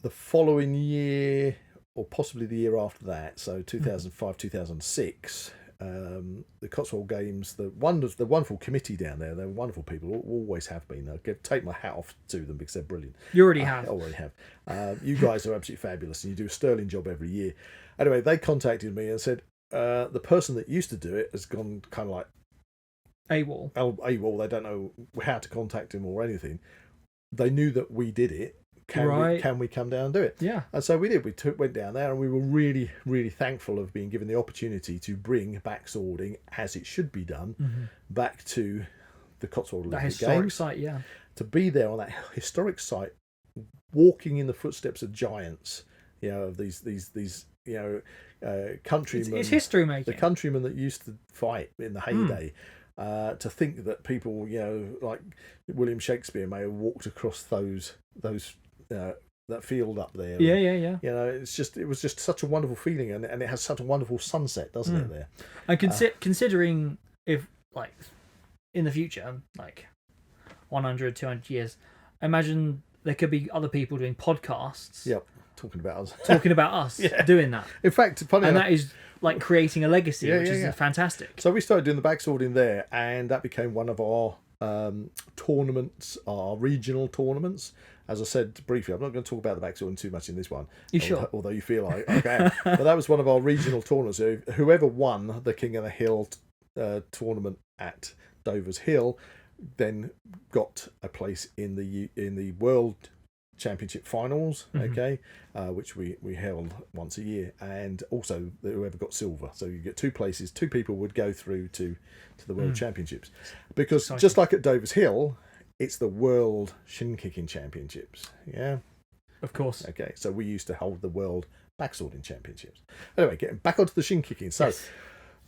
the following year, or possibly the year after that, so 2005, 2006, the Cotswold Games, the wonderful committee down there, they're wonderful people, always have been. I'll take my hat off to them because they're brilliant. You already have. I already have. You guys are absolutely fabulous, and you do a sterling job every year. Anyway, they contacted me and said, the person that used to do it has gone kind of like AWOL. They don't know how to contact him or anything. They knew that we did it. Can we come down and do it? Yeah. And so we did. We went down there, and we were really, really thankful of being given the opportunity to bring backswording as it should be done back to the Cotswold Olimpick Games. That historic site, yeah. To be there on that historic site, walking in the footsteps of giants, of these countrymen. It's history making. The countrymen that used to fight in the heyday. To think that people, like William Shakespeare may have walked across those that field up there. Yeah. It was just such a wonderful feeling, and it has such a wonderful sunset, doesn't it? There. And considering if like in the future, like 100, 200 years, imagine there could be other people doing podcasts. Yep. Talking about us doing that. In fact, that is like creating a legacy, which is fantastic. So we started doing the backswording there, and that became one of our tournaments, our regional tournaments. As I said briefly, I'm not going to talk about the backswording too much in this one. You sure? Although you feel like okay, but that was one of our regional tournaments. So whoever won the King of the Hill tournament at Dover's Hill then got a place in the World Championship finals, which we held once a year, and also whoever got silver. So you get two places. Two people would go through to the World Championships, because exciting. Just like at Dover's Hill, it's the World Shin Kicking Championships. Yeah, of course. Okay, so we used to hold the World Backswording Championships. Anyway, getting back onto the shin kicking. So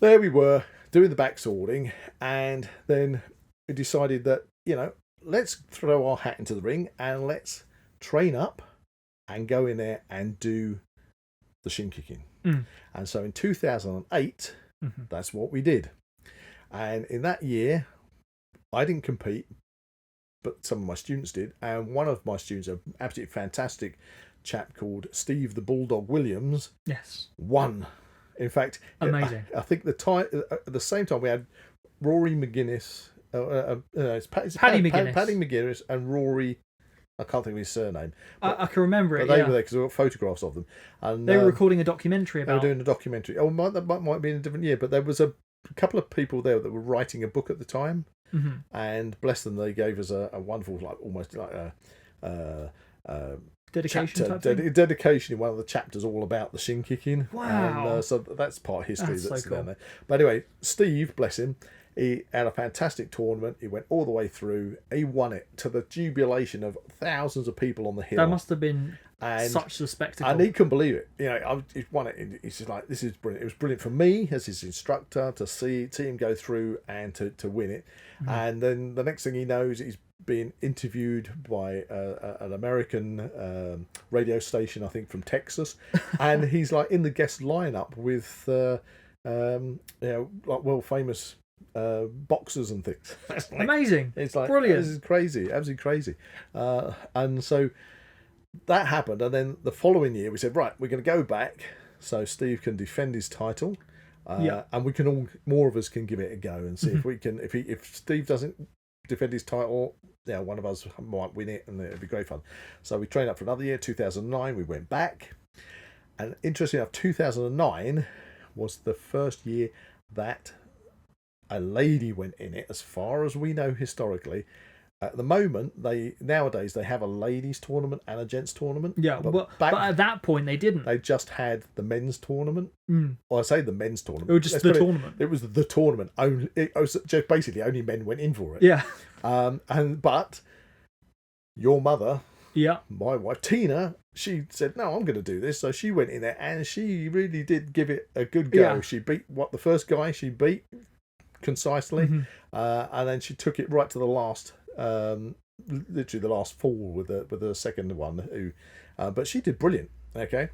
there we were doing the backswording, and then we decided that let's throw our hat into the ring and let's train up and go in there and do the shin kicking. And so in 2008, that's what we did. And in that year, I didn't compete, but some of my students did. And one of my students, an absolutely fantastic chap called Steve the Bulldog Williams, won. In fact, amazing. I think at the same time we had Rory McGuinness, it's Paddy McGuinness and Rory. I can't think of his surname. I can remember it. But they were there because there were photographs of them, and they were recording a documentary about. They were doing a documentary. Oh, that might be in a different year, but there was a couple of people there that were writing a book at the time, and bless them, they gave us a wonderful, like almost like a dedication dedication in one of the chapters all about the shin kicking. Wow! And so that's part of history that's so cool. down there. But anyway, Steve, bless him. He had a fantastic tournament. He went all the way through. He won it to the jubilation of thousands of people on the hill. That must have been such a spectacle. And he couldn't believe it. He won it. He's just like, this is brilliant. It was brilliant for me as his instructor to see him go through and to win it. And then the next thing he knows, he's being interviewed by an American radio station, I think from Texas. And he's like in the guest lineup with, like world famous boxers and things. Like, amazing. It's like brilliant. This is crazy, absolutely crazy. And so that happened, and then the following year we said, right, we're going to go back so Steve can defend his title, and we can more of us can give it a go and see if we can. If Steve doesn't defend his title, one of us might win it, and it'd be great fun. So we trained up for another year. 2009, we went back, and interestingly enough, 2009 was the first year that a lady went in it, as far as we know historically. At the moment, nowadays they have a ladies' tournament and a gents' tournament. Yeah, but at that point they didn't. They just had the men's tournament. Well, I say the men's tournament. It was just the tournament. It was the tournament. It was just basically only men went in for it. Yeah. But your mother, my wife Tina, she said, no, I'm going to do this. So she went in there and she really did give it a good go. Yeah. She beat the first guy she beat. concisely, and then she took it right to the last, literally the last fall with the second one. But she did brilliant. Okay,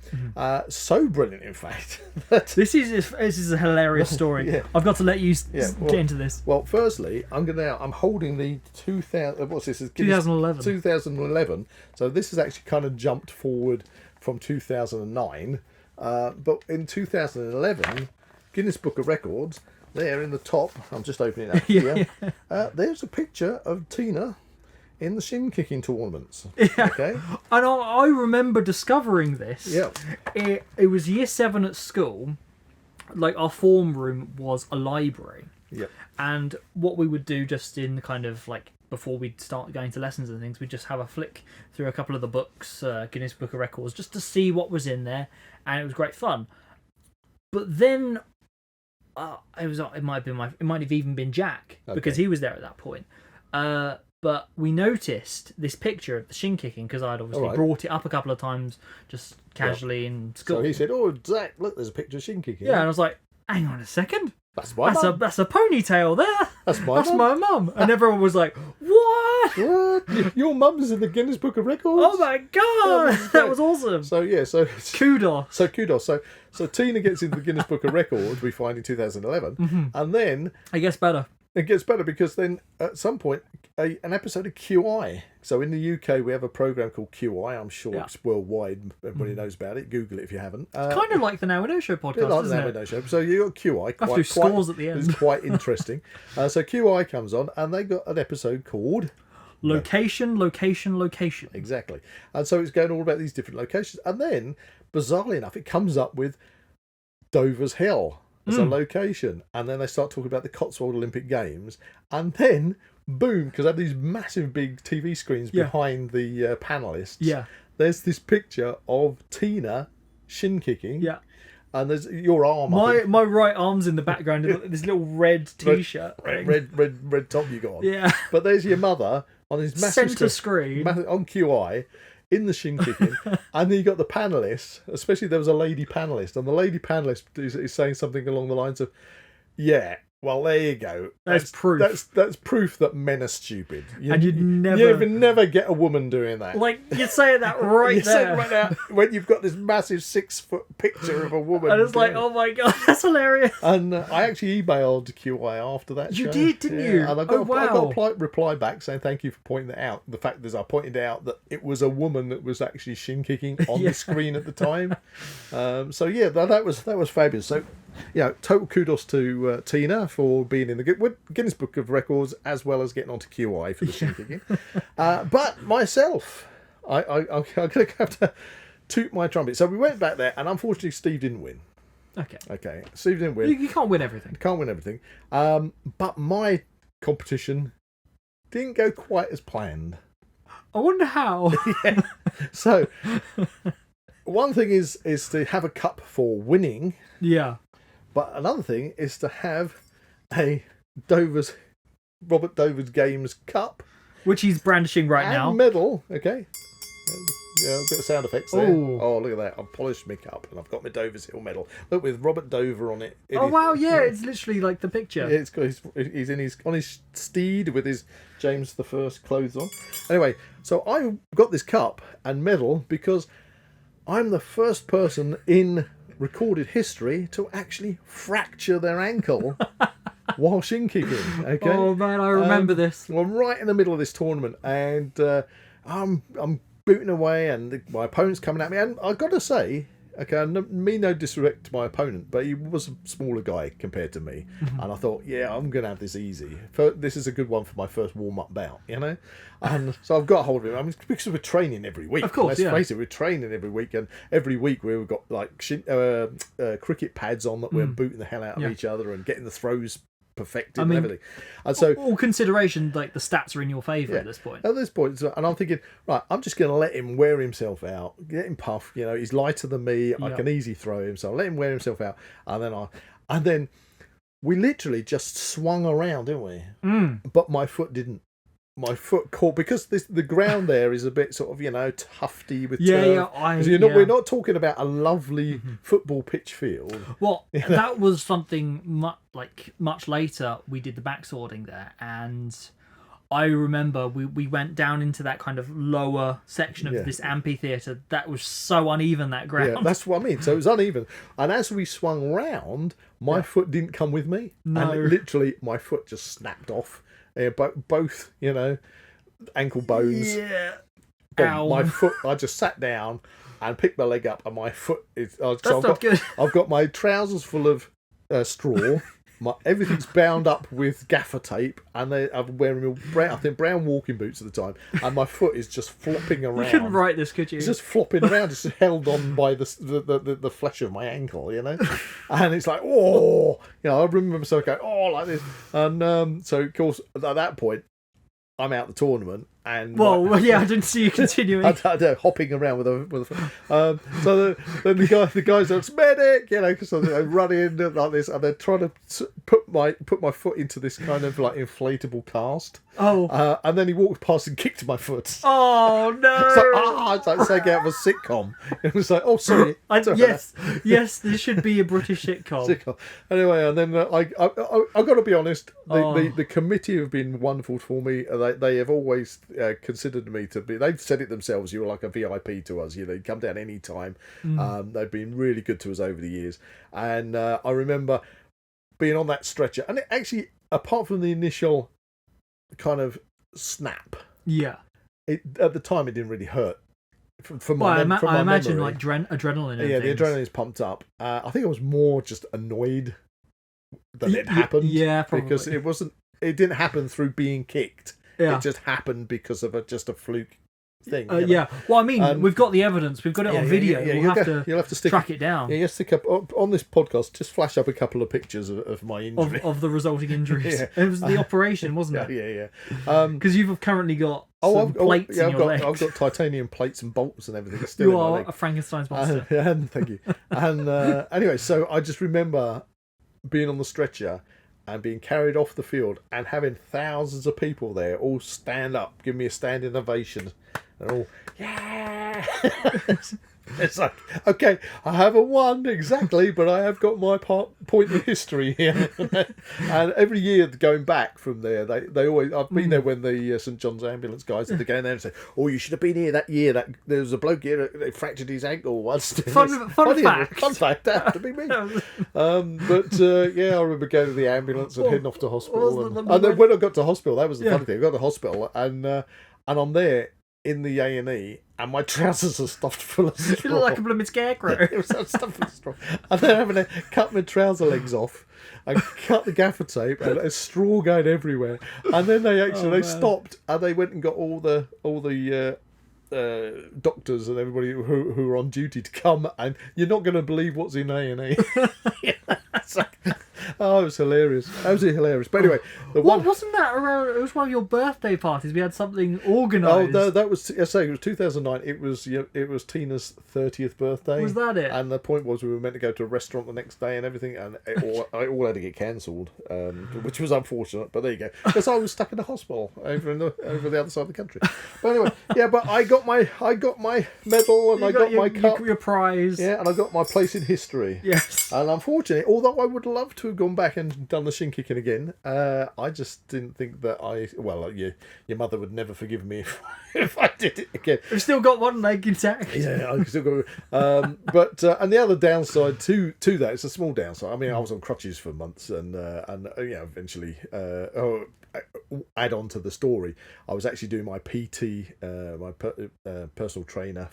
so brilliant, in fact. That this is a hilarious story. Yeah. I've got to let you get into this. Well, firstly, I'm holding the 2000. What's this? 2011. 2011. So this has actually kind of jumped forward from 2009. But in 2011, Guinness Book of Records, there in the top. I'm just opening it up here. There's a picture of Tina in the shin kicking tournaments. Yeah. Okay. And I remember discovering this. Yeah. It was year 7 at school. Like, our form room was a library. Yep. And what we would do just in kind of like before we'd start going to lessons and things, we'd just have a flick through a couple of the books, Guinness Book of Records, just to see what was in there, and it was great fun. But then it might have even been Jack, because he was there at that point. But we noticed this picture of the shin kicking because I'd obviously brought it up a couple of times just casually in school. So he said, "Oh, Zach, look, there's a picture of shin kicking." Yeah, and I was like, "Hang on a second. That's my mum. That's a ponytail there. That's my mum." And everyone was like, "What? What? Your mum's in the Guinness Book of Records?" Oh my god, that was awesome. So yeah, kudos. So Tina gets into the Guinness Book of Records. We find in 2011, and then it gets better. It gets better because then at some point an episode of QI. So in the UK we have a program called QI. I'm sure it's worldwide. Everybody knows about it. Google it if you haven't. It's kind of like the Now We Know Show podcast, like isn't the Now We Know Show. So you got QI. I have to do scores at the end. It's quite interesting. So QI comes on, and they got an episode called Location. Exactly. And so it's going all about these different locations, and then bizarrely enough, it comes up with Dover's Hill as a location, and then they start talking about the Cotswold Olimpick Games, and then boom, because they have these massive big TV screens behind the panelists. Yeah, there's this picture of Tina shin kicking. Yeah, and there's your arm. My right arm's in the background. This little red T-shirt, red top you got on. Yeah, but there's your mother on this massive centre screen on QI. In the shin kicking, and then you got the panelists, especially there was a lady panelist, and the lady panelist is saying something along the lines of, "Yeah, well, there you go. That's proof. That's proof that men are stupid. You'd never get a woman doing that. Like, you're saying that right there. Right now, when you've got this massive 6-foot picture of a woman. And it's like, oh my god, that's hilarious. And I actually emailed QI after that. You did, didn't you? And I got a reply back saying thank you for pointing that out. The fact is, I pointed out that it was a woman that was actually shin kicking on the screen at the time. So yeah, that was fabulous. So. Yeah, total kudos to Tina for being in the Guinness Book of Records as well as getting onto QI for the shin kicking. But myself, I'm going to have to toot my trumpet. So we went back there, and unfortunately, Steve didn't win. Okay, Steve didn't win. You can't win everything. Can't win everything. But my competition didn't go quite as planned. I wonder how. Yeah. So one thing is to have a cup for winning. Yeah. But another thing is to have a Robert Dover's Games cup, which he's brandishing right now. Medal, okay. Yeah, a bit of sound effects there. Ooh. Oh, look at that! I've polished my cup and I've got my Dover's Hill medal. Look, with Robert Dover on it. Wow! Yeah, it's literally like the picture. Yeah, it's got he's on his steed with his James I clothes on. Anyway, so I got this cup and medal because I'm the first person in recorded history to actually fracture their ankle while shin kicking. Okay. Oh man, I remember this. Well, I'm right in the middle of this tournament, and I'm booting away, and my opponent's coming at me, and I got to say, okay, no disrespect to my opponent, but he was a smaller guy compared to me, and I thought, yeah, I'm gonna have this easy. This is a good one for my first warm-up bout, you know. And so I've got hold of him. I mean, because we're training every week. Of course, let's face it, we're training every week, and every week we've got like cricket pads on that we're booting the hell out of each other and getting the throws perfected and everything. And so all consideration, like the stats are in your favour at this point. At this point, and I'm thinking, right, I'm just going to let him wear himself out, get him puff. You know, he's lighter than me. I can easily throw him, so I'll let him wear himself out, and then we literally just swung around, didn't we? But my foot didn't. my foot caught, because the ground there is a bit sort of tufty with turf. We're not talking about a lovely football pitch field. Well, that was something much later. We did the backswording there, and I remember we went down into that kind of lower section of this amphitheatre that was so uneven, that ground. Yeah, that's what I mean. So it was uneven, and as we swung round, my foot didn't come with me, no. and literally my foot just snapped off. Both, ankle bones. Yeah. Ow. My foot, I just sat down and picked my leg up, and my foot is... good. I've got my trousers full of straw. Everything's bound up with gaffer tape, and I'm wearing brown walking boots at the time, and my foot is just flopping around. You couldn't write this, could you? It's just flopping around, just held on by the flesh of my ankle, and it's like, oh, I remember myself going, oh, like this, and so of course at that point I'm out the tournament. And I didn't see you continuing. I hopping around with a so then the guys are medic, because they run in like this, and they're trying to put my foot into this kind of like inflatable cast. Oh, and then he walked past and kicked my foot. Oh no! It's like something out of a sitcom. It was like, oh sorry. Yes, this should be a British sitcom. Anyway, and then I got to be honest, the committee have been wonderful for me. They have always considered me to be. They've said it themselves. You were like a VIP to us. You'd come down any time. They've been really good to us over the years, and I remember being on that stretcher, and it actually, apart from the initial kind of snap, at the time it didn't really hurt. I imagine like adrenaline. And the adrenaline's pumped up. I think I was more just annoyed that it happened. Yeah, probably. Because it didn't happen through being kicked. It just happened because of just a fluke thing. Well, I mean, we've got the evidence. We've got it on video. You'll have to track it down. Yeah, you stick up on this podcast. Just flash up a couple of pictures of my injury, of the resulting injuries. It was the operation, wasn't it? Yeah. Because you've currently got plates in your legs. I've got titanium plates and bolts and everything. Still you in my are leg. a Frankenstein's monster. Thank you. And anyway, so I just remember being on the stretcher and being carried off the field and having thousands of people there all stand up, give me a standing ovation, and all, yeah. It's like, okay, I haven't won exactly, but I have got my point in history here. And every year going back from there, they always, I've been there when the St John's ambulance guys are going there and say, oh, you should have been here that year. That there was a bloke here that fractured his ankle once. Fun fact, that had to be me. I remember going to the ambulance and heading off to hospital. And then when I got to hospital, that was the funny thing. I got to hospital and I'm there in the A&E, and my trousers are stuffed full of straw. You look like a blooming scarecrow. It was stuffed full of straw. And then having to cut my trouser legs off and cut the gaffer tape, and there's straw going everywhere. And then they stopped, and they went and got all the doctors and everybody who were on duty to come, and you're not going to believe what's in A&E. Oh, it was hilarious. Absolutely hilarious. But anyway, wasn't that around? It was one of your birthday parties. We had something organised. Oh, no, that was. It was 2009. It was Tina's 30th birthday. Was that it? And the point was, we were meant to go to a restaurant the next day and everything, and it all had to get cancelled, which was unfortunate. But there you go. Because I was stuck in a hospital over the other side of the country. But anyway, but I got my medal and I got my cup, your prize. Yeah, and I got my place in history. Yes. And unfortunately, although I would love to have gone back and done the shin kicking again, I just didn't think that your mother would never forgive me if I did it again. We've still got one leg intact. Yeah, I've still got. But and the other downside to that, it's a small downside. I mean, I was on crutches for months, and eventually, add on to the story, I was actually doing my PT, my personal trainer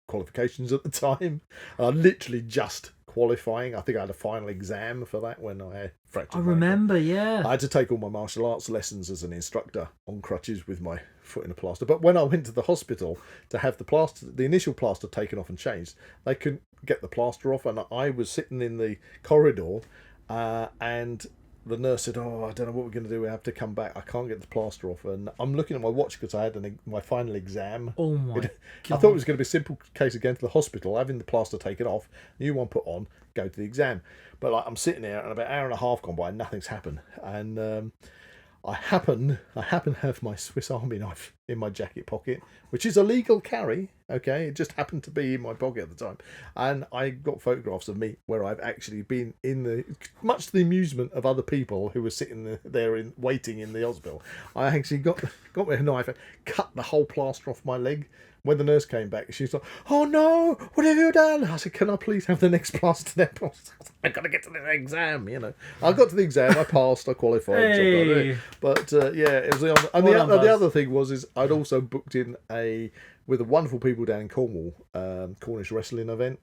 qualifications at the time. I literally just qualifying. I think I had a final exam for that when I fractured. I remember, yeah. I had to take all my martial arts lessons as an instructor on crutches with my foot in a plaster. But when I went to the hospital to have the initial plaster taken off and changed, they couldn't get the plaster off, and I was sitting in the corridor, and the nurse said, "Oh, I don't know what we're going to do. We have to come back. I can't get the plaster off." And I'm looking at my watch because I had my final exam. Oh my God. I thought it was going to be a simple case of going to the hospital, having the plaster taken off, new one put on, go to the exam. But I'm sitting there, and about an hour and a half gone by, and nothing's happened. And I happen to have my Swiss Army knife in my jacket pocket, which is a legal carry. Okay, it just happened to be in my pocket at the time, and I got photographs of me where I've actually been much to the amusement of other people who were sitting there waiting in the hospital. I actually got my knife and cut the whole plaster off my leg. When the nurse came back, she was like, "Oh no, what have you done?" I said, "Can I please have the next plaster there?" I've got to get to the exam, I got to the exam, I passed, I qualified. Hey. But it was the other thing was I'd also booked in with the wonderful people down in Cornwall, Cornish wrestling event.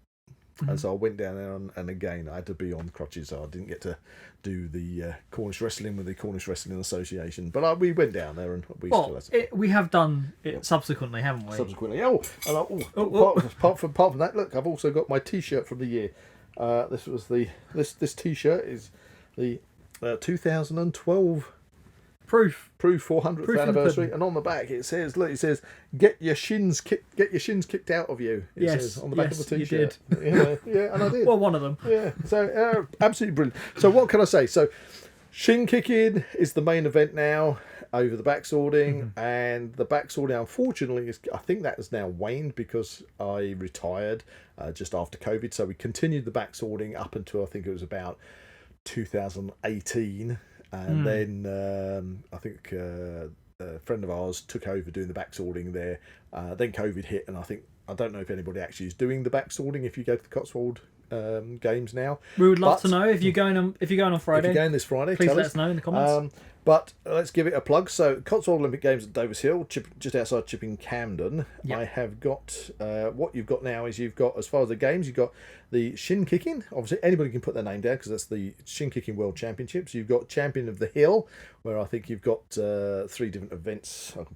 And so I went down there, and again, I had to be on crutches, so I didn't get to do the Cornish wrestling with the Cornish Wrestling Association. But we went down there, and we have done it subsequently, haven't we? Subsequently. Apart from that, look, I've also got my T-shirt from the year. This T-shirt is the 2012 Proof 400th anniversary, and on the back it says, "Get your shins kicked out of you." It says on the back of the T-shirt. You did. Yeah, and I did. Well, one of them. Yeah, so absolutely brilliant. So what can I say? So shin kicking is the main event now over the backswording, and the backswording, unfortunately, I think that has now waned because I retired just after COVID. So we continued the backswording up until I think it was about 2018. And then I think a friend of ours took over doing the backswording there. Then COVID hit, and I don't know if anybody actually is doing the backswording if you go to the Cotswold Games now. We would love to know if you're going on Friday. If you're going this Friday, please let us know in the comments. But let's give it a plug. So Cotswold Olimpick Games at Davis Hill, just outside Chipping Camden. Yep. I have got what you've got now is you've got, as far as the games, you've got the shin kicking. Obviously, anybody can put their name down because that's the shin kicking world championships. You've got Champion of the Hill, where I think you've got 3 different events. I can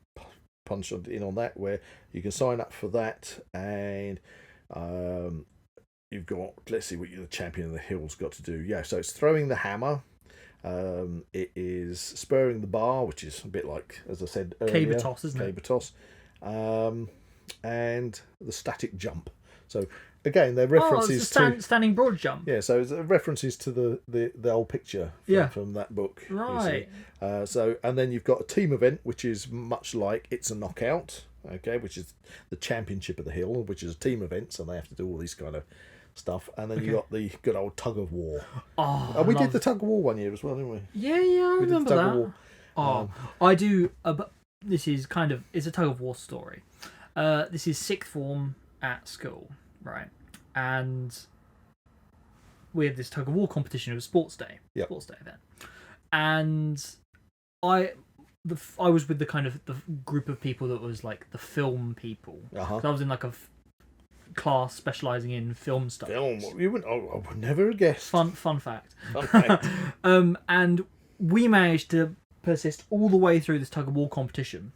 punch in on that, where you can sign up for that, and you've got, let's see what the Champion of the Hill's got to do. Yeah, so it's throwing the hammer. It is spurring the bar, which is a bit like, as I said earlier, caber toss, isn't it? Caber toss, and the static jump. So again, they're references to standing broad jump. Yeah, so it's references to the old picture from that book. Right. So and then you've got a team event, which is much like It's a Knockout. Okay, which is the Championship of the Hill, which is a team event, so they have to do all these kind of stuff, and then you got the good old tug of war. We did the tug of war one year as well, didn't we? Yeah, I remember that. I do. But this is it's a tug of war story. This is 6th form at school, right? And we had this tug of war competition. It was sports day event, and I was with the group of people that was like the film people. So I was in like a class specialising in film stuff. I would never have guessed. Fun fact. And we managed to persist all the way through this tug of war competition,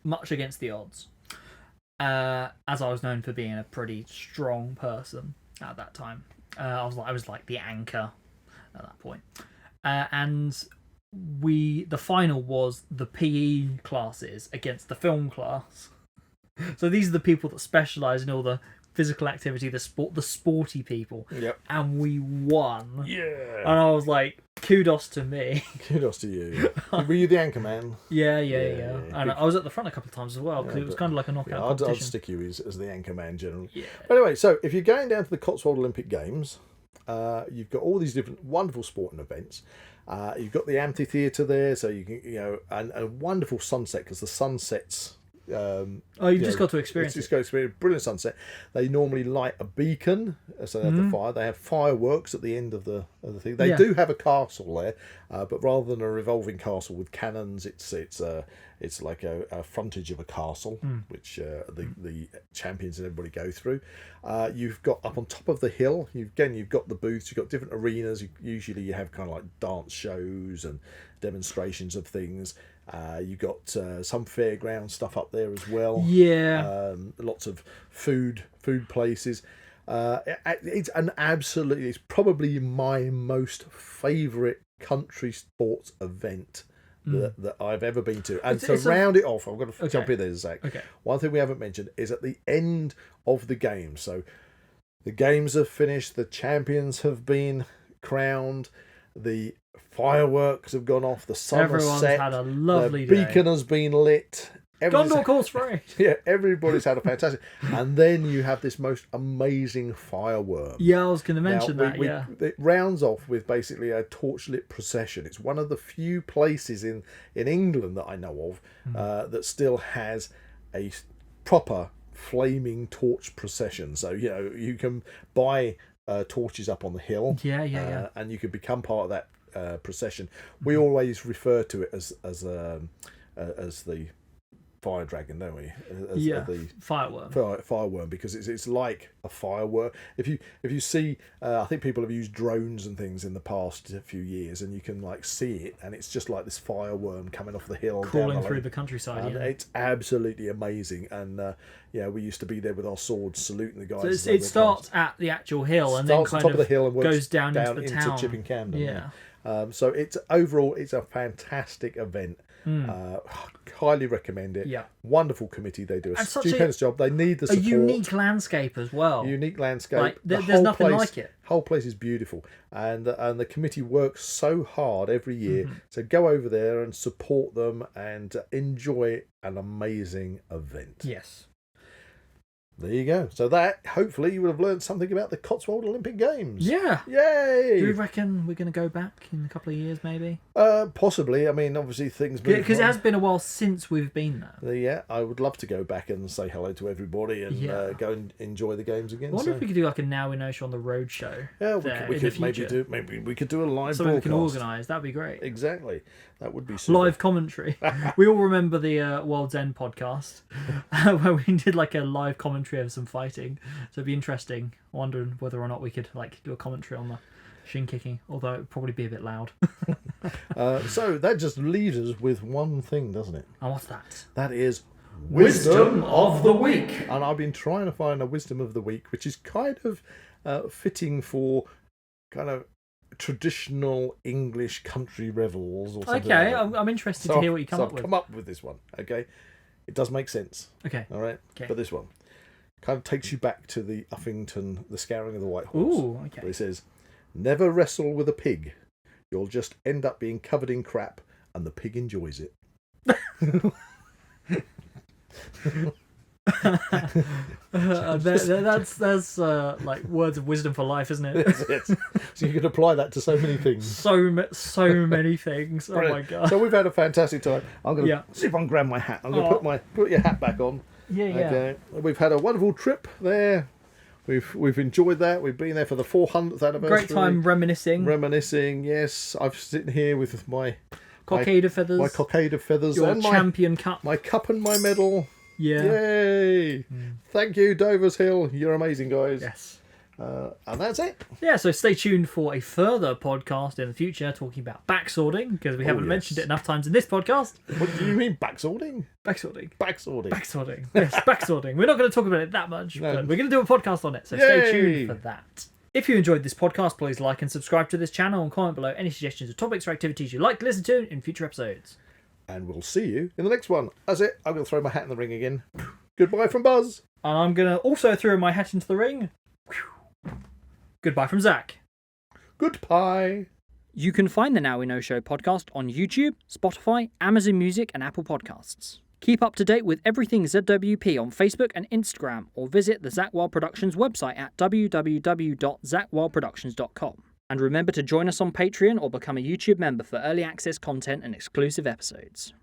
much against the odds. As I was known for being a pretty strong person at that time. I was like the anchor at that point. And the final was the PE classes against the film class. So these are the people that specialise in all the physical activity, the sporty people. Yep. And we won. Yeah. And I was like, kudos to me. Kudos to you. Were you the anchor man? Yeah. And I was at the front a couple of times as well, because it was kind of like a knockout competition. I'd stick you as the anchor man generally. Yeah. But anyway, so if you're going down to the Cotswold Olimpick Games, you've got all these different wonderful sporting events. You've got the amphitheatre there, so you can, and a wonderful sunset, because the sun sets. Just got to experience it. Brilliant sunset. They normally light a beacon, so they have the fire. They have fireworks at the end of the thing. They do have a castle there, but rather than a revolving castle with cannons, it's like a frontage of a castle, which the champions and everybody go through. You've got up on top of the hill. You've got the booths. You've got different arenas. Usually you have kind of like dance shows and demonstrations of things. You've got some fairground stuff up there as well. Yeah. Lots of food places. It's probably my most favourite country sports event that I've ever been to. And round it off, I've got to jump in there, Zach. Okay. One thing we haven't mentioned is at the end of the game. So the games have finished. The champions have been crowned. The fireworks have gone off. The sun Everyone's set. had a lovely day. The beacon has been lit. Gondor calls free. Yeah, everybody's had a fantastic. And then you have this most amazing fireworm. Yeah, I was going to mention that. It rounds off with basically a torchlit procession. It's one of the few places in England that I know of that still has a proper flaming torch procession. So, you can buy torches up on the hill. Yeah. And you can become part of that procession. We always refer to it as the fire dragon, don't we? The fireworm, because it's like a fireworm. If you see, I think people have used drones and things in the past few years, and you can like see it, and it's just like this fireworm coming off the hill, crawling through the countryside. And it's absolutely amazing. And we used to be there with our swords, saluting the guys. So it starts at the actual hill, and then kind of the hill and goes down into the into town. Chipping Camden. Yeah. So it's a fantastic event. Highly recommend it. Yeah. Wonderful committee. They do a stupendous job. They need the support. A unique landscape as well. Unique landscape. Like, there's nothing like it. Whole place is beautiful, and the committee works so hard every year. So go over there and support them and enjoy an amazing event. Yes. There you go. So that, hopefully, you would have learned something about the Cotswold Olimpick Games. Yeah. Yay! Do you reckon we're going to go back in a couple of years, maybe? Possibly. I mean, obviously, things move. Because it has been a while since we've been there. Yeah, I would love to go back and say hello to everybody and go and enjoy the games again. I wonder if we could do like a Now We Know show on the road show. Yeah, we could maybe we could do a live something broadcast. We can organise. That'd be great. Exactly. That would be super. Live commentary. We all remember the World's End podcast where we did like a live commentary of some fighting. So it'd be interesting. Wondering whether or not we could like do a commentary on the shin kicking, although it'd probably be a bit loud. So that just leaves us with one thing, doesn't it? And what's that? That is Wisdom of the Week. And I've been trying to find a Wisdom of the Week, which is kind of fitting for kind of traditional English country revels or something. Okay, like that. I'm interested to hear what you come up with. I've come up with this one. Okay, it does make sense. Okay, all right. Okay. But this one kind of takes you back to the Uffington, the Scouring of the White Horse. Ooh, okay. Where it says, "Never wrestle with a pig. You'll just end up being covered in crap, and the pig enjoys it." That's like words of wisdom for life, isn't it? So you can apply that to so many things. So many things. Oh my god! So we've had a fantastic time. I'm going to see if I can grab my hat. I'm going to put your hat back on. Yeah. Okay. We've had a wonderful trip there. We've enjoyed that. We've been there for the 400th anniversary. Great time reminiscing. Yes, I'm sitting here with my cockade of feathers. My cockade of feathers. Your and champion cup. My cup and my medal. Yeah. Yay! Thank you, Dover's Hill. You're amazing, guys. Yes. And that's it. Yeah, so stay tuned for a further podcast in the future talking about backswording, because we haven't mentioned it enough times in this podcast. What do you mean, backswording? Backswording. Yes, backswording. We're not going to talk about it that much, but we're going to do a podcast on it, so stay tuned for that. If you enjoyed this podcast, please like and subscribe to this channel and comment below any suggestions of topics or activities you'd like to listen to in future episodes. And we'll see you in the next one. That's it. I'm going to throw my hat in the ring again. Goodbye from Buzz. And I'm going to also throw my hat into the ring. Goodbye from Zak. Goodbye. You can find the Now We Know Show podcast on YouTube, Spotify, Amazon Music and Apple Podcasts. Keep up to date with everything ZWP on Facebook and Instagram, or visit the Zak Wylde Productions website at www.zakwyldeproductions.com. And remember to join us on Patreon or become a YouTube member for early access content and exclusive episodes.